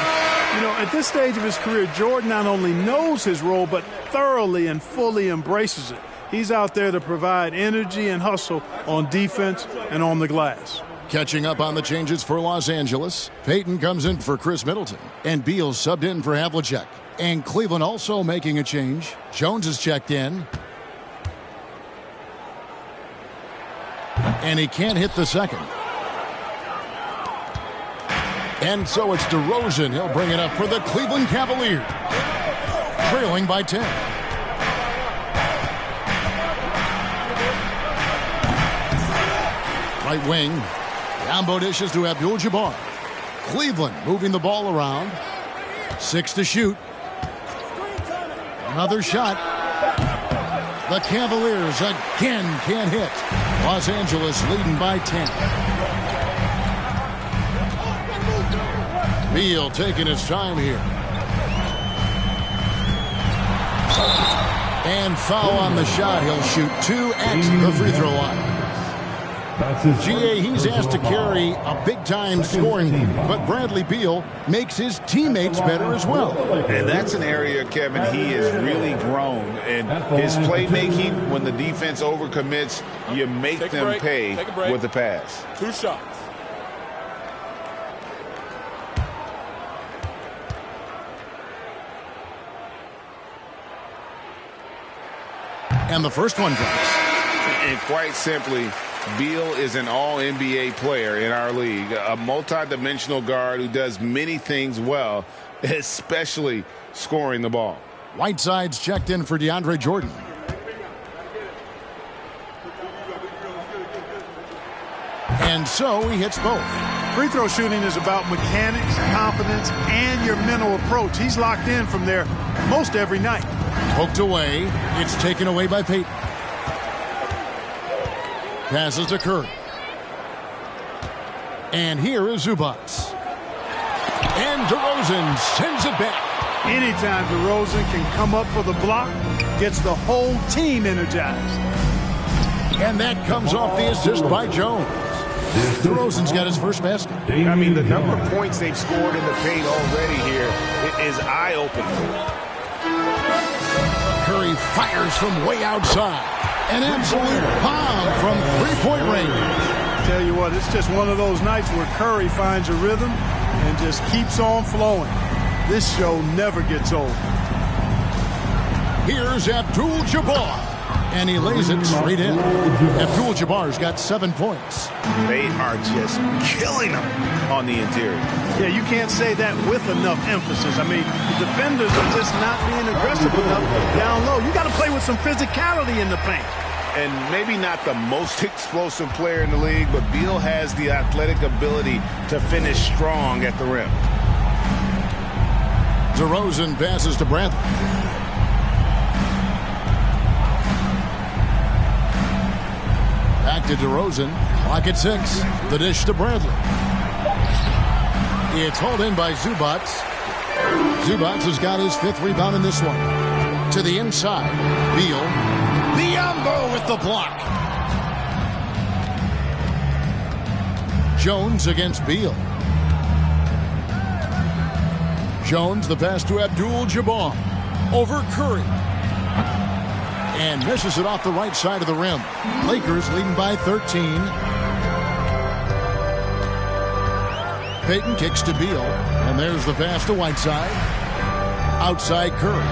You know, at this stage of his career, Jordan not only knows his role, but thoroughly and fully embraces it. He's out there to provide energy and hustle on defense and on the glass. Catching up on the changes for Los Angeles. Payton comes in for Chris Middleton. And Beal subbed in for Havlicek. And Cleveland also making a change. Jones is checked in. And he can't hit the second. And so it's DeRozan. He'll bring it up for the Cleveland Cavaliers. Trailing by 10. Right wing. Yambo dishes to Abdul-Jabbar. Cleveland moving the ball around. 6 to shoot. Another shot. The Cavaliers again can't hit. Los Angeles leading by 10. Beal taking his time here. And foul on the shot. He'll shoot 2 at the free throw line. GA, he's asked to carry a big-time scoring, but Bradley Beal makes his teammates better as well. And that's an area, Kevin, he has really grown. And his playmaking, when the defense overcommits, you make them pay with the pass. 2 shots. And the first one drops. And quite simply, Beal is an all-NBA player in our league, a multi-dimensional guard who does many things well, especially scoring the ball. Whiteside's checked in for DeAndre Jordan. And so he hits both. Free throw shooting is about mechanics, confidence, and your mental approach. He's locked in from there most every night. Poked away. It's taken away by Payton. Passes to Curry. And here is Zubac. And DeRozan sends it back. Anytime DeRozan can come up for the block, gets the whole team energized. And that comes off the assist by Jones. DeRozan's got his first basket. I mean, the number of points they've scored in the paint already here is eye-opening. Curry fires from way outside. An absolute bomb from three-point range. Tell you what, it's just one of those nights where Curry finds a rhythm and just keeps on flowing. This show never gets old. Here's Abdul-Jabbar. And he lays it straight in. Abdul-Jabbar's got 7 points. They are just killing them on the interior. Yeah, you can't say that with enough emphasis. I mean, the defenders are just not being aggressive enough down low. You got to play with some physicality in the paint. And maybe not the most explosive player in the league, but Beal has the athletic ability to finish strong at the rim. DeRozan passes to Bradley. Back to DeRozan. Clock at 6. The dish to Bradley. It's hauled in by Zubac. Zubac has got his 5th rebound in this one. To the inside. Beal. Biyombo with the block. Jones against Beal. Jones, the pass to Abdul-Jabbar. Over Curry. And misses it off the right side of the rim. Lakers leading by 13. Payton kicks to Beal. And there's the pass to Whiteside. Outside Curry.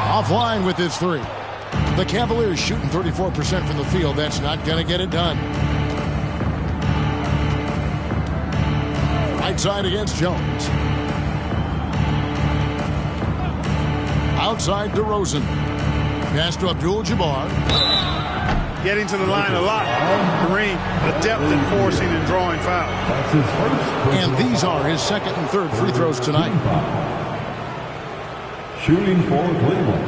Offline with his 3. The Cavaliers shooting 34% from the field. That's not going to get it done. Whiteside against Jones. Outside DeRozan. Pass to Abdul-Jabbar. Getting to the line a lot. Kareem, adept at forcing and drawing fouls. And these are his 2nd and 3rd free throws tonight. Shooting for Cleveland,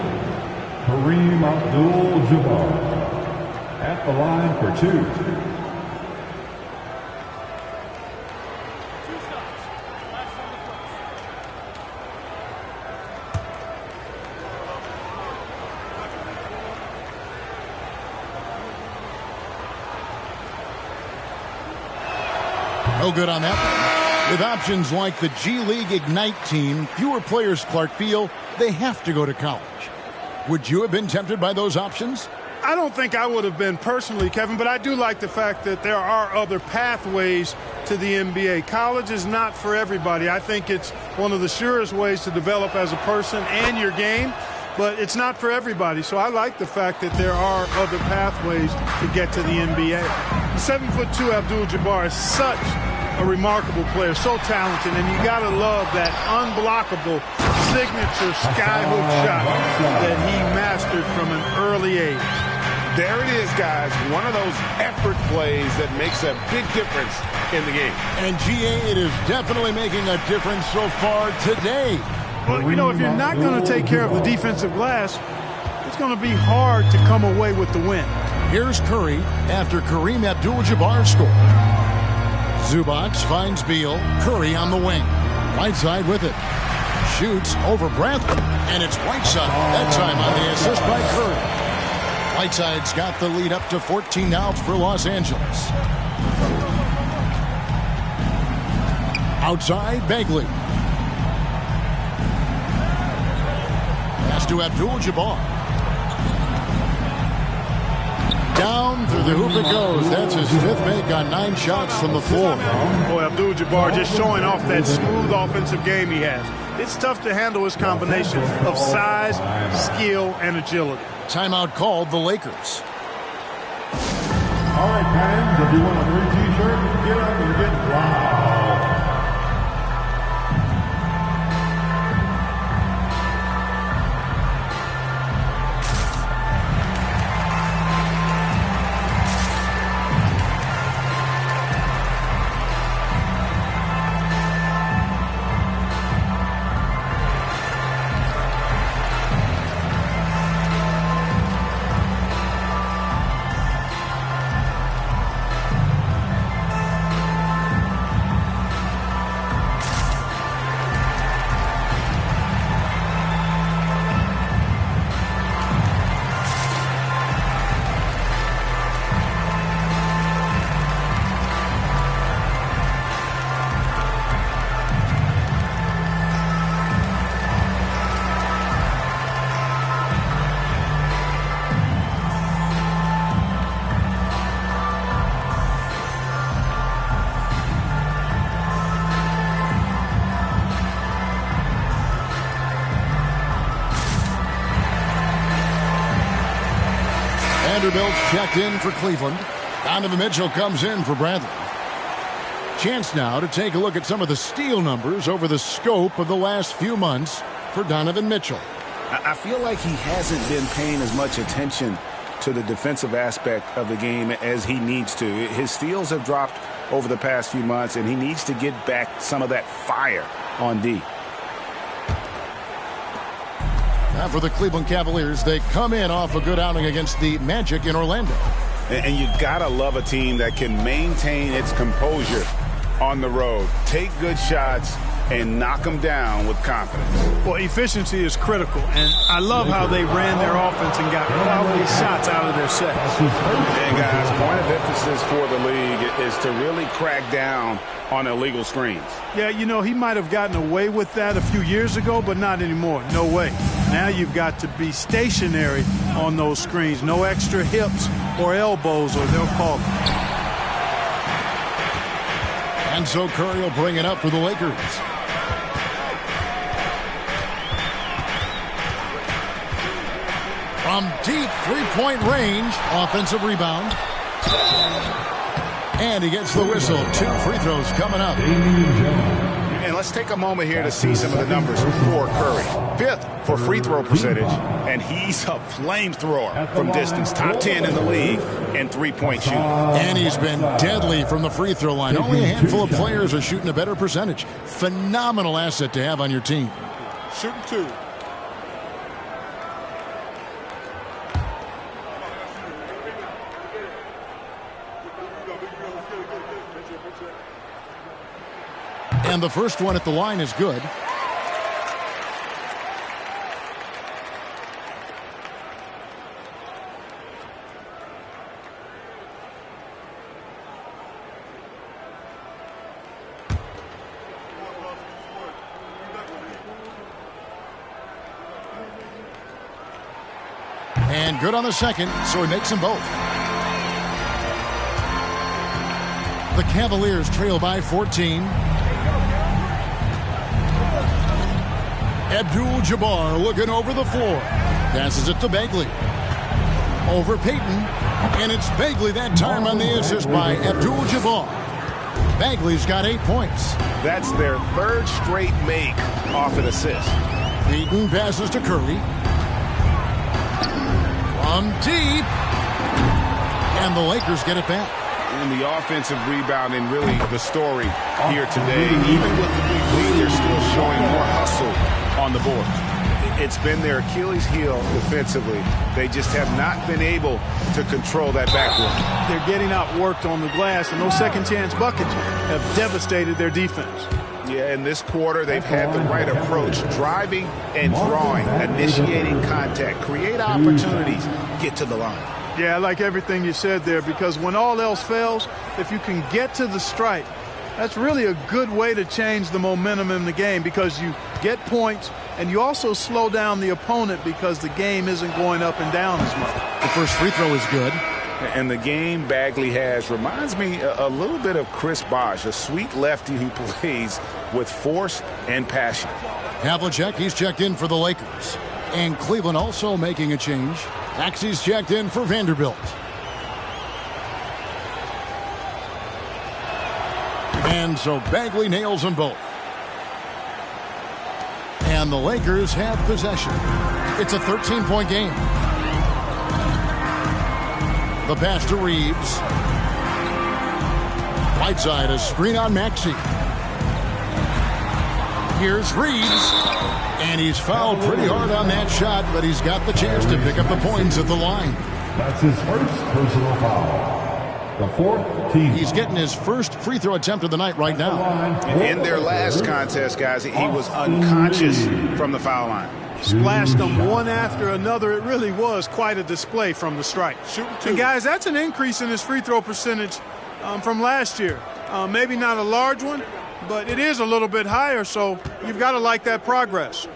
Kareem Abdul-Jabbar. At the line for 2. No good on that one. With options like the G League Ignite team, fewer players Clark feel they have to go to college. Would you have been tempted by those options? I don't think I would have been personally, Kevin, but I do like the fact that there are other pathways to the NBA. College is not for everybody. I think it's one of the surest ways to develop as a person and your game, but it's not for everybody. So I like the fact that there are other pathways to get to the NBA. 7'2" Abdul-Jabbar is such a remarkable player, so talented, and you got to love that unblockable signature skyhook shot that he mastered from an early age. There it is, guys. One of those effort plays that makes a big difference in the game. And GA, it is definitely making a difference so far today. Well, you know, if you're not going to take care of the defensive glass, it's going to be hard to come away with the win. Here's Curry after Kareem Abdul-Jabbar scored. Zubac finds Beal. Curry on the wing. Whiteside with it. Shoots over Bradley. And it's Whiteside. That time on the assist by Curry. Whiteside's got the lead up to 14 now for Los Angeles. Outside, Bagley. Pass to Abdul-Jabbar. Down through the hoop it goes. That's his 5th make on 9 shots from the floor. Boy, Abdul-Jabbar just showing off that smooth offensive game he has. It's tough to handle his combination of size, skill, and agility. Timeout called the Lakers. All right, fans, if you want a free T-shirt, get up and get loud. Vanderbilt checked in for Cleveland. Donovan Mitchell comes in for Bradley. Chance now to take a look at some of the steal numbers over the scope of the last few months for Donovan Mitchell. I feel like he hasn't been paying as much attention to the defensive aspect of the game as he needs to. His steals have dropped over the past few months, and he needs to get back some of that fire on D. Now for the Cleveland Cavaliers, they come in off a good outing against the Magic in Orlando. And you gotta love a team that can maintain its composure on the road, take good shots, and knock them down with confidence. Well, efficiency is critical, and I love how they ran their offense and got quality shots out of their sets. And guys, point of emphasis for the league is to really crack down on illegal screens. Yeah, you know, he might have gotten away with that a few years ago, but not anymore. No way. Now you've got to be stationary on those screens. No extra hips or elbows, or they'll call it. And so Curry will bring it up for the Lakers. From deep three-point range, offensive rebound. And he gets the whistle. 2 free throws coming up. And let's take a moment here to see some of the numbers for Curry. 5th for free throw percentage, and he's a flamethrower from distance. Top 10 in the league in three-point shooting. And he's been deadly from the free throw line. Only a handful of players are shooting a better percentage. Phenomenal asset to have on your team. Shooting 2. And the first one at the line is good. And good on the second, so he makes them both. The Cavaliers trail by 14. Abdul-Jabbar looking over the floor. Passes it to Bagley. Over Payton. And it's Bagley that time on the assist by Abdul-Jabbar. Bagley's got 8 points. That's their 3rd straight make off an assist. Payton passes to Curry. From deep. And the Lakers get it back. And the offensive rebounding really the story here today. Even with the big lead, they're still showing more hustle on the board. It's been their Achilles heel defensively. They just have not been able to control that backcourt. They're getting outworked on the glass, and those second chance buckets have devastated their defense. Yeah, in this quarter, they've had the right approach, driving and drawing, initiating contact, create opportunities, get to the line. Yeah, I like everything you said there, because when all else fails, if you can get to the stripe, that's really a good way to change the momentum in the game, because you get points and you also slow down the opponent because the game isn't going up and down as much. The first free throw is good. And the game Bagley has reminds me a little bit of Chris Bosh, a sweet lefty who plays with force and passion. Havlicek, he's checked in for the Lakers. And Cleveland also making a change. Maxey's checked in for Vanderbilt. And so Bagley nails them both. And the Lakers have possession. It's a 13-point game. The pass to Reeves. Whiteside, a screen on Maxey. Here's Reeves. And he's fouled pretty hard on that shot, but he's got the chance to pick up the points at the line. That's his first personal foul. The fourth team. He's getting his first free throw attempt of the night right now. In their last contest, guys, he was unconscious from the foul line. Splashed them one after another. It really was quite a display from the stripe. And guys, that's an increase in his free throw percentage from last year. Maybe not a large one, but it is a little bit higher, so you've got to like that progress.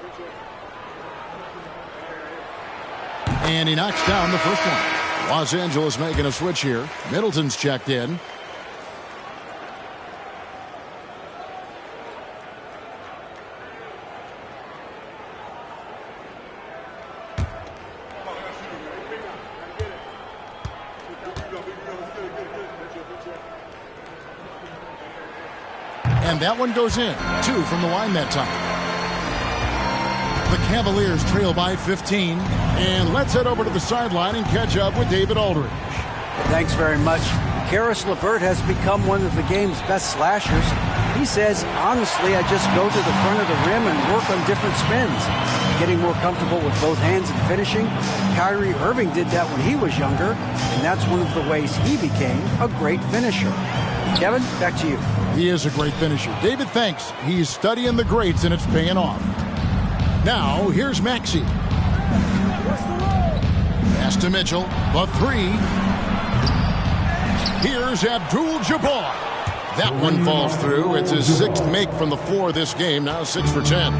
And he knocks down the first one. Los Angeles making a switch here. Middleton's checked in. And that one goes in. 2 from the line that time. The Cavaliers trail by 15. And let's head over to the sideline and catch up with David Aldridge. Thanks very much. Karis LeVert has become one of the game's best slashers. He says, honestly, I just go to the front of the rim and work on different spins. Getting more comfortable with both hands and finishing. Kyrie Irving did that when he was younger, and that's one of the ways he became a great finisher. Kevin, back to you. He is a great finisher. David, thanks. He's studying the greats, and it's paying off. Now, here's Maxey. Pass to Mitchell. The 3. Here's Abdul-Jabbar. That one falls through. It's his 6th make from the floor this game. Now 6 for 10.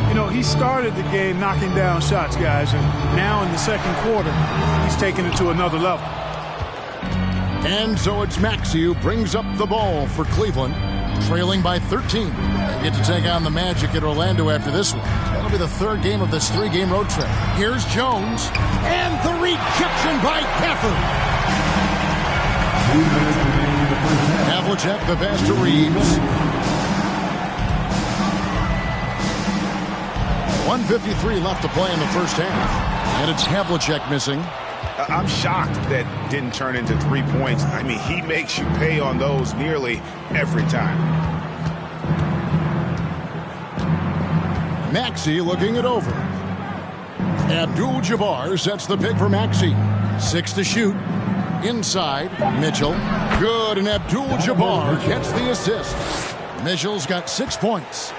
You know, he started the game knocking down shots, guys, and now in the second quarter, he's taking it to another level. And so it's Maxey who brings up the ball for Cleveland, trailing by 13. They get to take on the Magic at Orlando after this one. That'll be the 3rd game of this 3-game road trip. Here's Jones, and the rejection by Gafford. Havlicek, the pass to Reeves. 1:53 left to play in the first half. And it's Havlicek missing. I'm shocked that didn't turn into 3 points. I mean, he makes you pay on those nearly every time. Maxey looking it over. Abdul-Jabbar sets the pick for Maxey. 6 to shoot. Inside, Mitchell. Good, and Abdul-Jabbar gets the assist. Mitchell's got 6 points.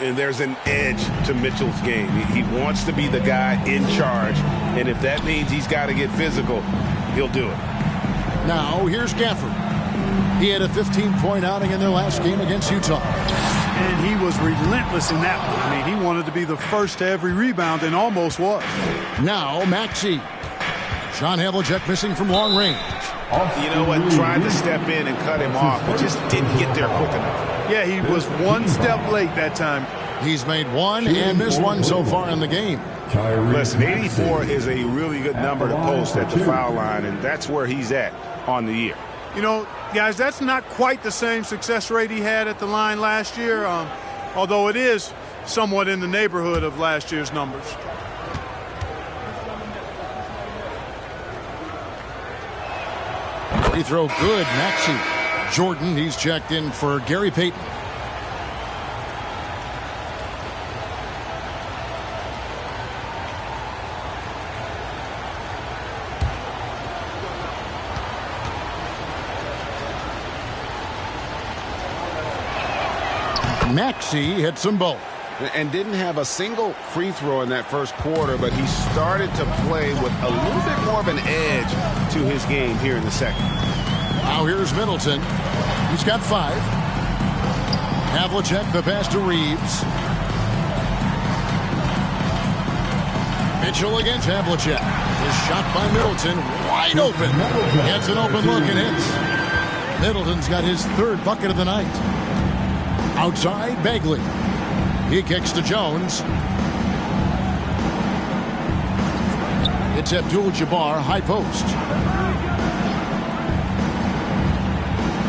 And there's an edge to Mitchell's game. He wants to be the guy in charge, and if that means he's got to get physical, he'll do it. Now, here's Gafford. He had a 15-point outing in their last game against Utah. And he was relentless in that one. I mean, he wanted to be the first to every rebound and almost was. Now, Maxey. John Havlicek missing from long range. You know what? Tried to step in and cut him off, but just didn't get there quick enough. Yeah, he was one step late that time. He's made 1 and missed 1 so far in the game. Listen, 84 is a really good number to post at the foul line, and that's where he's at on the year. You know, guys, that's not quite the same success rate he had at the line last year, although it is somewhat in the neighborhood of last year's numbers. Free throw good, Maxey. Jordan, he's checked in for Gary Payton. Maxey hits them both. And didn't have a single free throw in that first quarter, but he started to play with a little bit more of an edge to his game here in the second. Now here's Middleton. He's got 5. Havlicek, the pass to Reeves. Mitchell against Havlicek. His shot by Middleton, wide open. Gets an open look and hits. Middleton's got his third bucket of the night. Outside, Bagley. He kicks to Jones. It's Abdul-Jabbar, high post.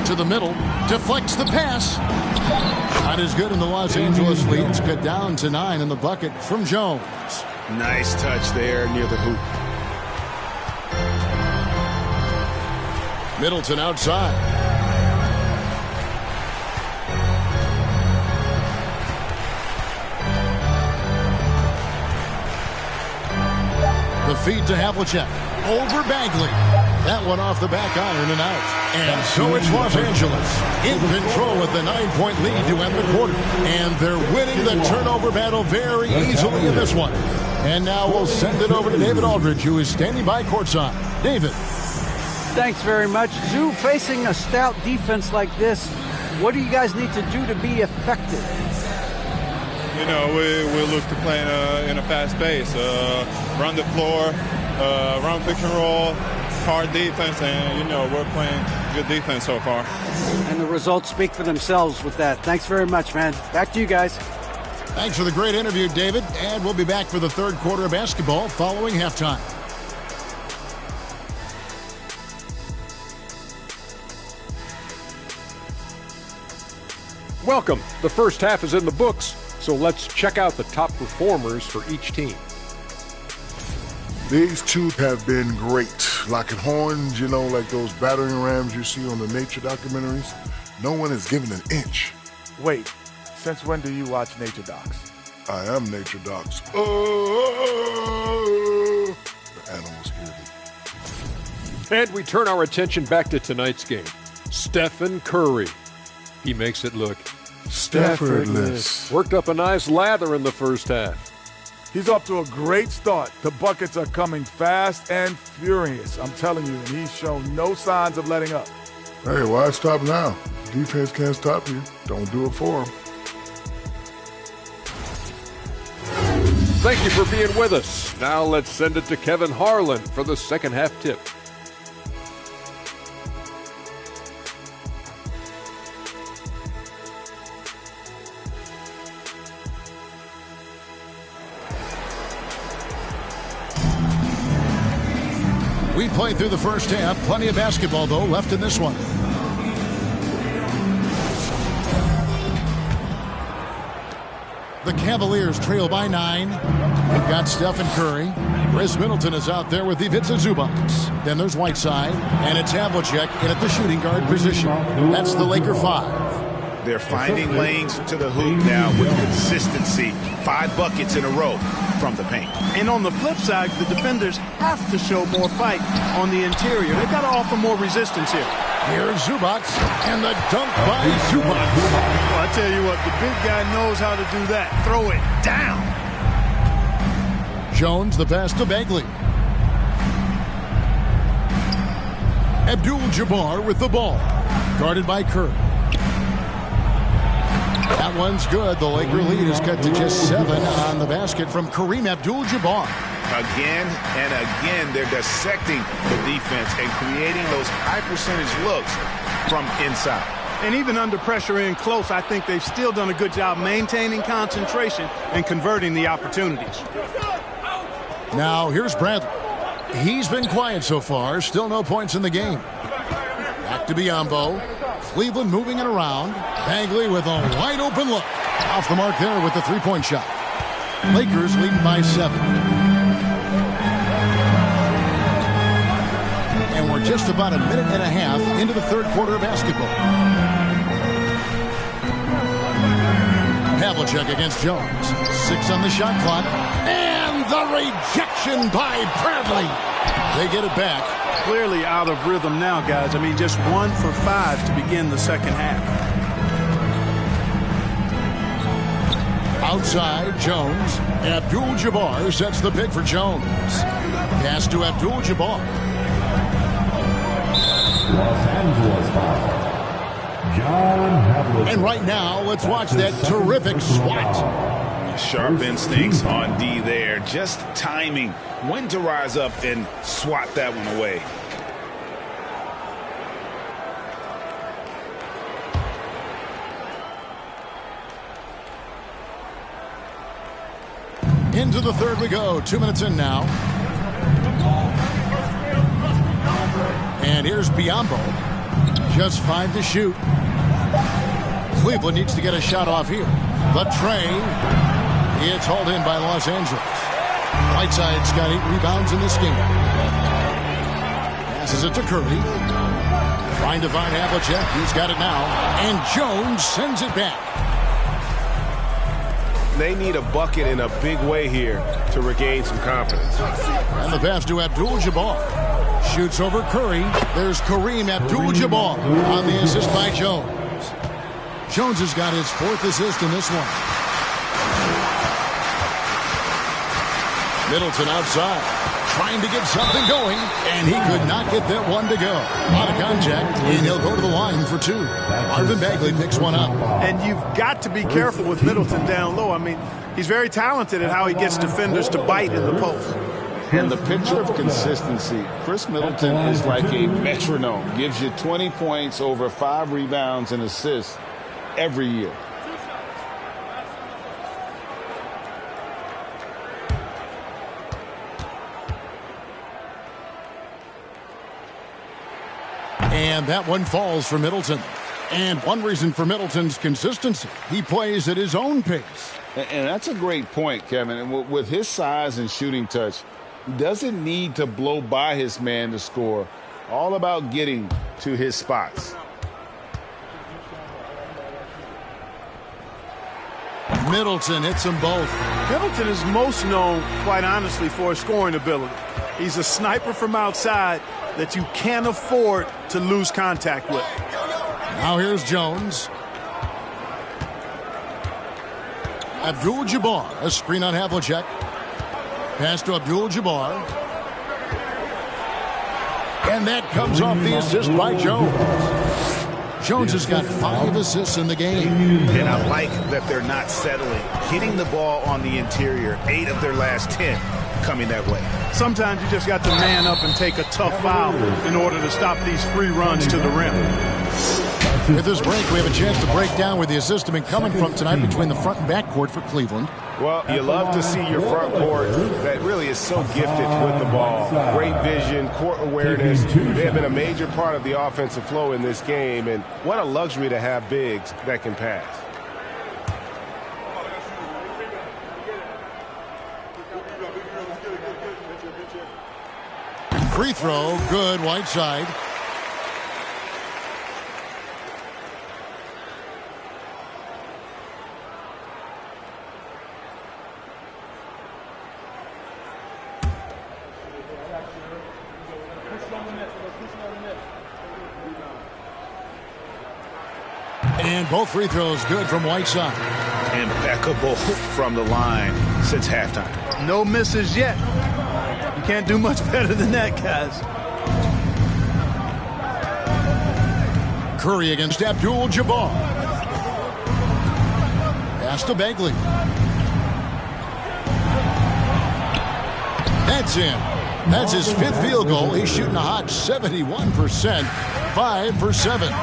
To the middle, deflects the pass. Shot is good, and the Los Angeles leads cut down to 9 in the bucket from Jones. Nice touch there near the hoop. Middleton outside. The feed to Havlicek. Over Bagley. That one off the back iron and out. And so it's Los Angeles in control with the 9-point lead to end the quarter. And they're winning the turnover battle very easily in this one. And now we'll send it over to David Aldridge, who is standing by courtside. David. Thanks very much. Zoo, facing a stout defense like this, what do you guys need to do to be effective? You know, we'll look to play in a fast pace, run the floor, run pick and roll, hard defense, and, you know, we're playing good defense so far. And the results speak for themselves with that. Thanks very much, man. Back to you guys. Thanks for the great interview, David. And we'll be back for the third quarter of basketball following halftime. Welcome. The first half is in the books, so let's check out the top performers for each team. These two have been great. Locking horns, you know, like those battering rams you see on the nature documentaries. No one is given an inch. Wait, since when do you watch nature docs? I am nature docs. The animals hear me. And we turn our attention back to tonight's game. Stephen Curry. He makes it look Staffordless. Worked up a nice lather in the first half. He's off to a great start. The buckets are coming fast and furious. I'm telling you, and he's shown no signs of letting up. Hey, why stop now? Defense can't stop you. Don't do it for him. Thank you for being with us. Now let's send it to Kevin Harlan for the second half tip. We played through the first half. Plenty of basketball, though, left in this one. The Cavaliers trail by 9. We've got Stephen Curry. Chris Middleton is out there with Ivica Zubac. Then there's Whiteside, and it's Havlicek in at the shooting guard position. That's the Laker 5. They're finding lanes to the hoop now with consistency. 5 buckets in a row from the paint. And on the flip side, the defenders have to show more fight on the interior. They've got to offer more resistance here. Here's Zubac, and the dunk by Zubac. Well, I tell you what, the big guy knows how to do that. Throw it down. Jones, the pass to Bagley. Abdul-Jabbar with the ball. Guarded by Curry. That one's good. The Laker lead is cut to just 7 on the basket from Kareem Abdul-Jabbar. Again and again, they're dissecting the defense and creating those high-percentage looks from inside. And even under pressure in close, I think they've still done a good job maintaining concentration and converting the opportunities. Now, here's Bradley. He's been quiet so far. Still no points in the game. Back to Biyombo. Cleveland moving it around. Bagley with a wide open look. Off the mark there with the three-point shot. Lakers leading by 7. And we're just about a minute and a half into the third quarter of basketball. Havlicek against Jones. 6 on the shot clock. And the rejection by Bradley. They get it back. Clearly out of rhythm now, guys. I mean, just 1 for 5 to begin the second half. Outside, Jones. Abdul-Jabbar sets the pick for Jones. Pass to Abdul-Jabbar. Los Angeles foul. John Havlicek. And right now, let's watch that terrific swat. Sharp instincts on D there. Just timing when to rise up and swat that one away. Into the third we go. 2 minutes in now. And here's Biyombo. Just 5 to shoot. Cleveland needs to get a shot off here. But Trey, it's hauled in by Los Angeles. Whiteside's got 8 rebounds in this game. Passes it to Curry. Trying to find Havlicek. He's got it now. And Jones sends it back. They need a bucket in a big way here to regain some confidence. And the pass to Abdul-Jabbar. Shoots over Curry. There's Kareem Abdul-Jabbar on the assist by Jones. Jones has got his 4th assist in this one. Middleton outside, trying to get something going, and he could not get that one to go. Out of contact, and he'll go to the line for 2. Marvin Bagley picks one up. And you've got to be careful with Middleton down low. I mean, he's very talented at how he gets defenders to bite in the post. And the picture of consistency, Chris Middleton is like a metronome. Gives you 20 points, over 5 rebounds and assists every year. And that one falls for Middleton. And one reason for Middleton's consistency, he plays at his own pace. And that's a great point, Kevin. And with his size and shooting touch, he doesn't need to blow by his man to score. All about getting to his spots. Middleton hits them both. Middleton is most known, quite honestly, for his scoring ability. He's a sniper from outside that you can't afford to lose contact with. Now here's Jones. Abdul-Jabbar, a screen on Havlicek. Pass to Abdul-Jabbar. And that comes off the assist by Jones. Jones has got 5 assists in the game. And I like that they're not settling. Hitting the ball on the interior, 8 of their last 10 coming that way. Sometimes you just got to man up and take a tough foul in order to stop these free runs to the rim. With this break, we have a chance to break down where the assist has been coming from tonight between the front and back court for Cleveland. Well, you love to see your front court that really is so gifted with the ball. Great vision, court awareness. They have been a major part of the offensive flow in this game, and what a luxury to have bigs that can pass. Free throw, good, Whiteside. And both free throws good from Whiteside. Impeccable from the line since halftime. No misses yet. You can't do much better than that, guys. Curry against Abdul-Jabbar. Pass to Bagley. That's in. That's his 5th field goal. He's shooting a hot 71%. 5 for 7.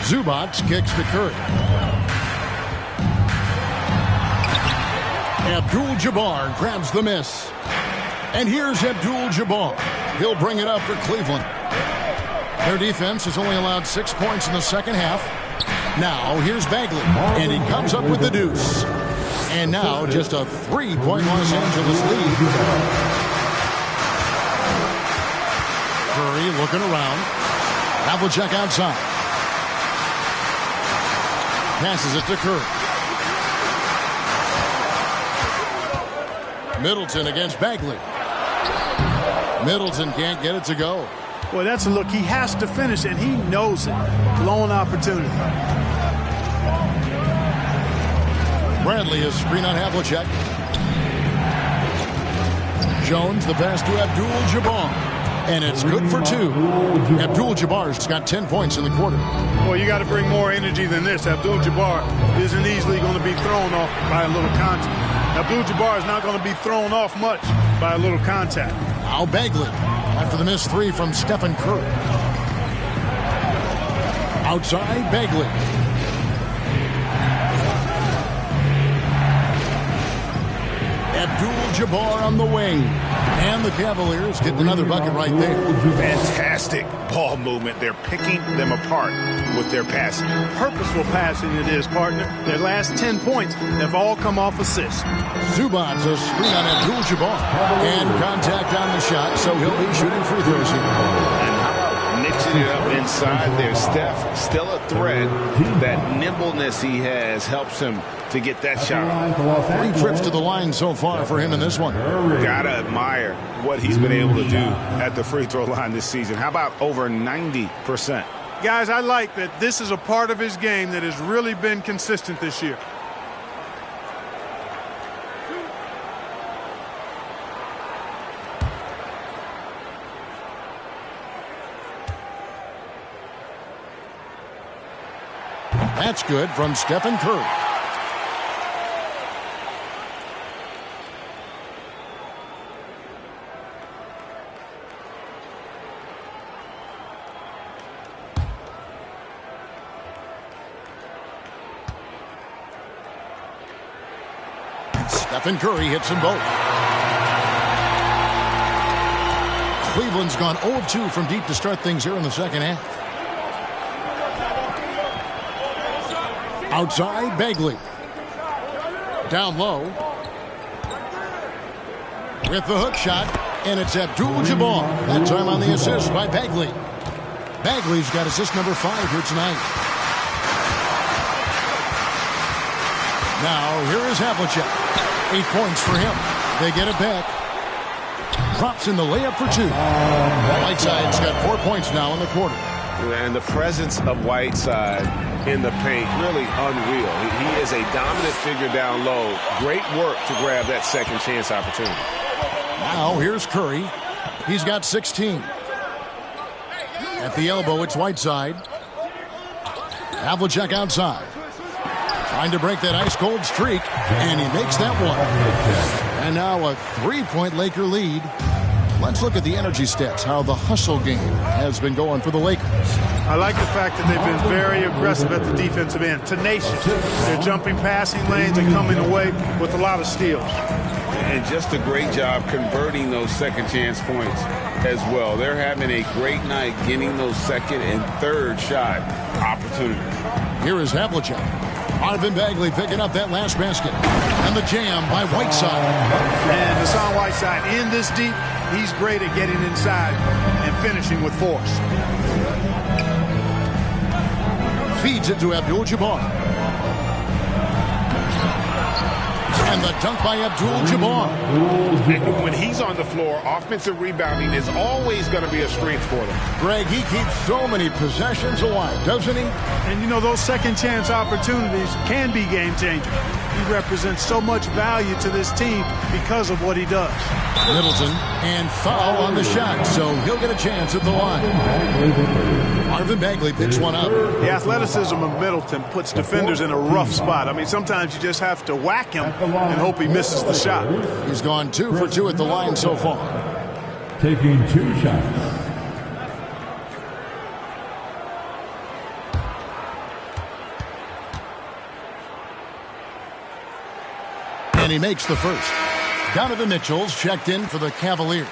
Zubac kicks to Curry. Abdul-Jabbar grabs the miss. And here's Abdul-Jabbar. He'll bring it up for Cleveland. Their defense has only allowed 6 points in the second half. Now here's Bagley. And he comes up with the deuce. And now just a 3-point Los Angeles lead. Curry looking around. Havlicek outside. Passes it to Curry. Middleton against Bagley. Middleton can't get it to go. Boy, that's a look. He has to finish, and he knows it. Blown opportunity. Bradley is screen on Havlicek. Jones, the pass to Abdul-Jabbar. and it's good for 2. Abdul-Jabbar's got 10 points in the quarter. Well, you got to bring more energy than this. Abdul-Jabbar isn't easily going to be thrown off by a little contact. Abdul-Jabbar is not going to be thrown off much by a little contact. Now Bagley after the missed 3 from Stephen Curry. Outside Bagley. Abdul-Jabbar on the wing. And the Cavaliers get another bucket right there. Fantastic ball movement. They're picking them apart with their passing. Purposeful passing it is, partner. Their last 10 points have all come off assists. Zubac's a screen on Abdul-Jabbar. And contact on the shot, so he'll be shooting free throws here. And how about mixing it up inside there? Steph, still a threat. That nimbleness he has helps him to get that shot. 3 trips to the line so far for him in this one. Gotta admire what he's been able to do at the free throw line this season. How about over 90%? Guys, I like that this is a part of his game that has really been consistent this year. That's good from Stephen Curry. Stephen Curry hits them both. Cleveland's gone 0 of 2 from deep to start things here in the second half. Outside, Bagley. Down low. With the hook shot, and it's Abdul-Jabbar. That time on the assist by Bagley. Bagley's got assist number 5 here tonight. Now, here is Havlicek. 8 points for him. They get it back. Drops in the layup for 2. Whiteside's got 4 points now in the quarter. And the presence of Whiteside in the paint, really unreal. He is a dominant figure down low. Great work to grab that second chance opportunity. Now, here's Curry. He's got 16. At the elbow, it's Whiteside. Havlicek outside. Trying to break that ice-cold streak, and he makes that one. And now a 3-point Laker lead. Let's look at the energy stats, how the hustle game has been going for the Lakers. I like the fact that they've been very aggressive at the defensive end, tenacious. They're jumping passing lanes and coming away with a lot of steals. And just a great job converting those second chance points as well. They're having a great night getting those second and third shot opportunities. Here is Havlicek. Marvin Bagley picking up that last basket. And the jam by Whiteside. And Hassan Whiteside in this deep, he's great at getting inside and finishing with force. Feeds it to Abdul-Jabbar. And the dunk by Abdul-Jabbar. When he's on the floor, offensive rebounding is always going to be a strength for them. Greg, he keeps so many possessions alive, doesn't he? And, you know, those second chance opportunities can be game changers. He represents so much value to this team because of what he does. Middleton, and foul on the shot, so he'll get a chance at the line. Marvin Bagley picks one up. The athleticism of Middleton puts defenders in a rough spot. I mean, sometimes you just have to whack him and hope he misses the shot. He's gone 2 for 2 at the line so far. Taking 2 shots. And he makes the first. Donovan Mitchell's checked in for the Cavaliers.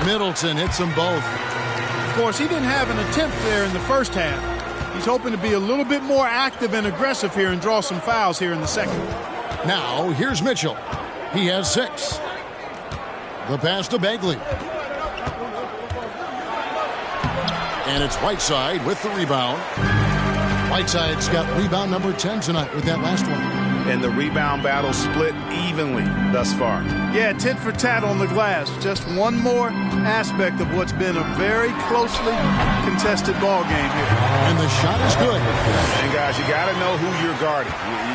Middleton hits them both. Of course, he didn't have an attempt there in the first half. He's hoping to be a little bit more active and aggressive here and draw some fouls here in the second. Now, here's Mitchell. He has 6. The pass to Bagley. And it's Whiteside with the rebound. Whiteside's got rebound number 10 tonight with that last one. and the rebound battle split evenly thus far. Yeah, tit for tat on the glass. Just one more aspect of what's been a very closely contested ball game here. And the shot is good. And guys, you got to know who you're guarding.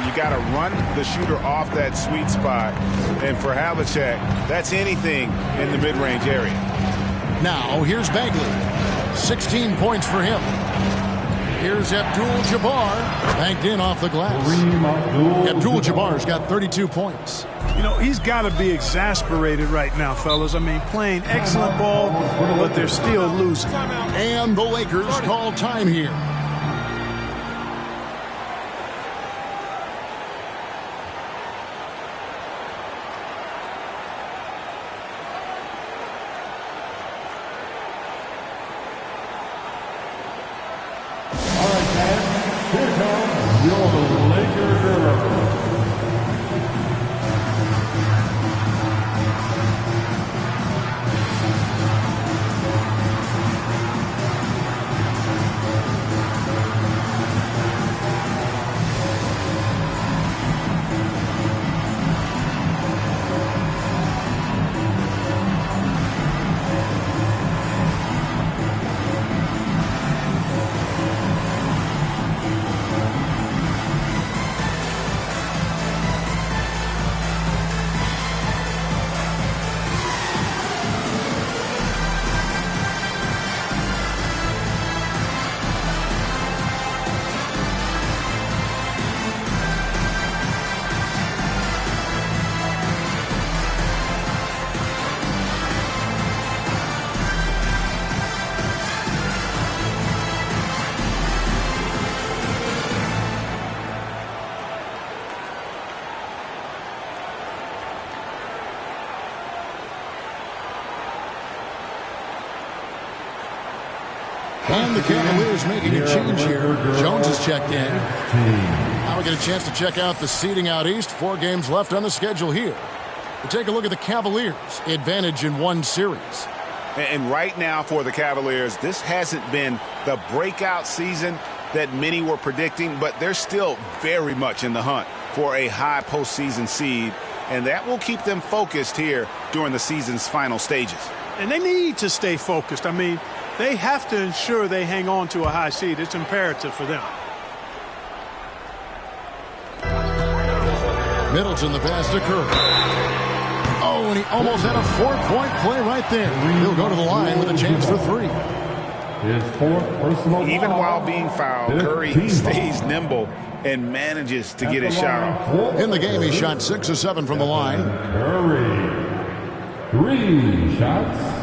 You got to run the shooter off that sweet spot. And for Havlicek, that's anything in the mid-range area. Now, here's Bagley. 16 points for him. Here's Abdul-Jabbar, banked in off the glass. Abdul-Jabbar's got 32 points. You know, he's got to be exasperated right now, fellas. I mean, playing excellent ball, but they're still losing. And the Lakers call time here. And the Cavaliers making a change here. Jones has checked in. Now we get a chance to check out the seeding out east. 4 games left on the schedule here. We take a look at the Cavaliers' advantage in one series. And right now for the Cavaliers, this hasn't been the breakout season that many were predicting, but they're still very much in the hunt for a high postseason seed, and that will keep them focused here during the season's final stages. And they need to stay focused. I mean, they have to ensure they hang on to a high seed. It's imperative for them. Middleton, the pass to Curry. Oh, and he almost had a 4-point play right there. He'll go to the line with a chance for 3. His 4th personal foul. Even while being fouled, Curry stays nimble and manages to get his shot off. In the game, he shot 6 of 7 from the line. Curry, 3 shots.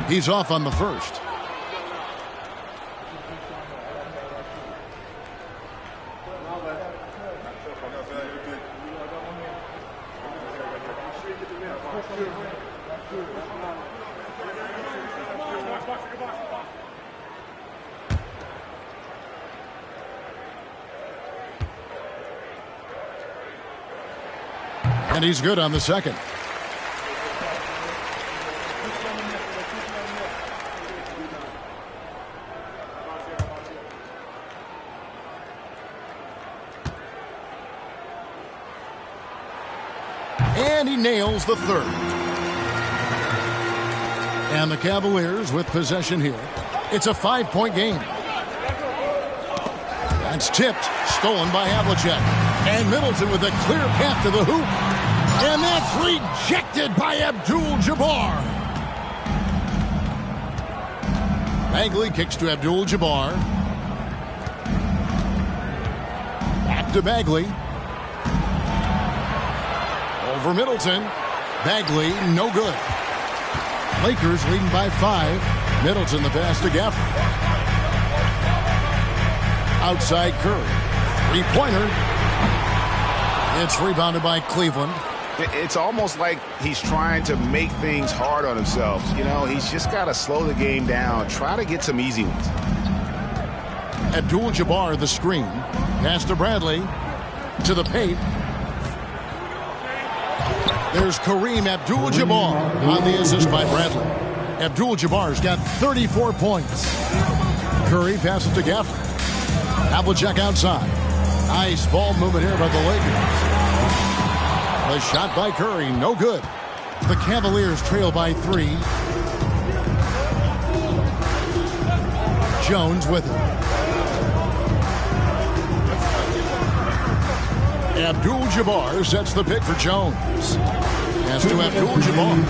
He's off on the first. And he's good on the second. And he nails the third. And the Cavaliers with possession here. It's a 5-point game. That's tipped, stolen by Havlicek. And Middleton with a clear path to the hoop. And that's rejected by Abdul-Jabbar. Bagley kicks to Abdul-Jabbar. Back to Bagley. Over Middleton. Bagley, no good. Lakers leading by 5. Middleton the pass to Gafford. Outside Curry. 3-pointer. It's rebounded by Cleveland. It's almost like he's trying to make things hard on himself. You know, he's just got to slow the game down. Try to get some easy ones. Abdul-Jabbar the screen. Pass to Bradley. To the paint. There's Kareem Abdul-Jabbar on the assist by Bradley. Abdul-Jabbar's got 34 points. Curry passes to Gafford. Havlicek outside. Nice ball movement here by the Lakers. A shot by Curry, no good. The Cavaliers trail by 3. Jones with it. Abdul-Jabbar sets the pick for Jones. Pass to Abdul-Jabbar.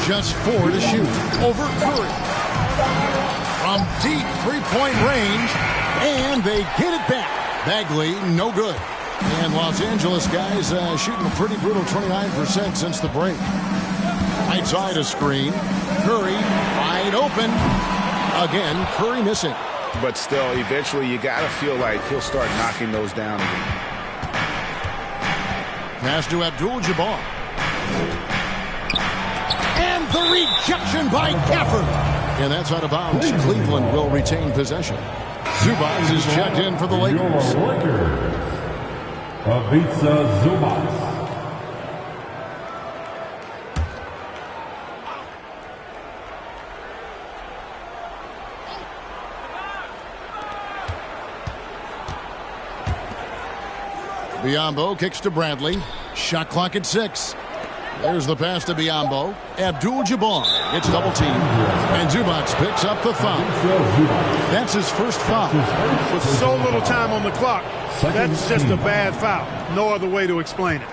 Just 4 to shoot. Over Curry. From deep three-point range. And they get it back. Bagley, no good. And Los Angeles guys shooting a pretty brutal 29% since the break. Right side a screen. Curry wide open. Again, Curry missing. But still, eventually you got to feel like he'll start knocking those down again. Pass to Abdul-Jabbar. And the rejection by Gafford. And that's out of bounds. Cleveland will retain possession. Zubac is checked in for the Lakers. Ivica Zubac. Biyombo kicks to Bradley. Shot clock at 6. There's the pass to Biyombo. Abdul-Jabbar gets double teamed. And Zubac picks up the foul. That's his first foul. With so little time on the clock, that's just a bad foul. No other way to explain it.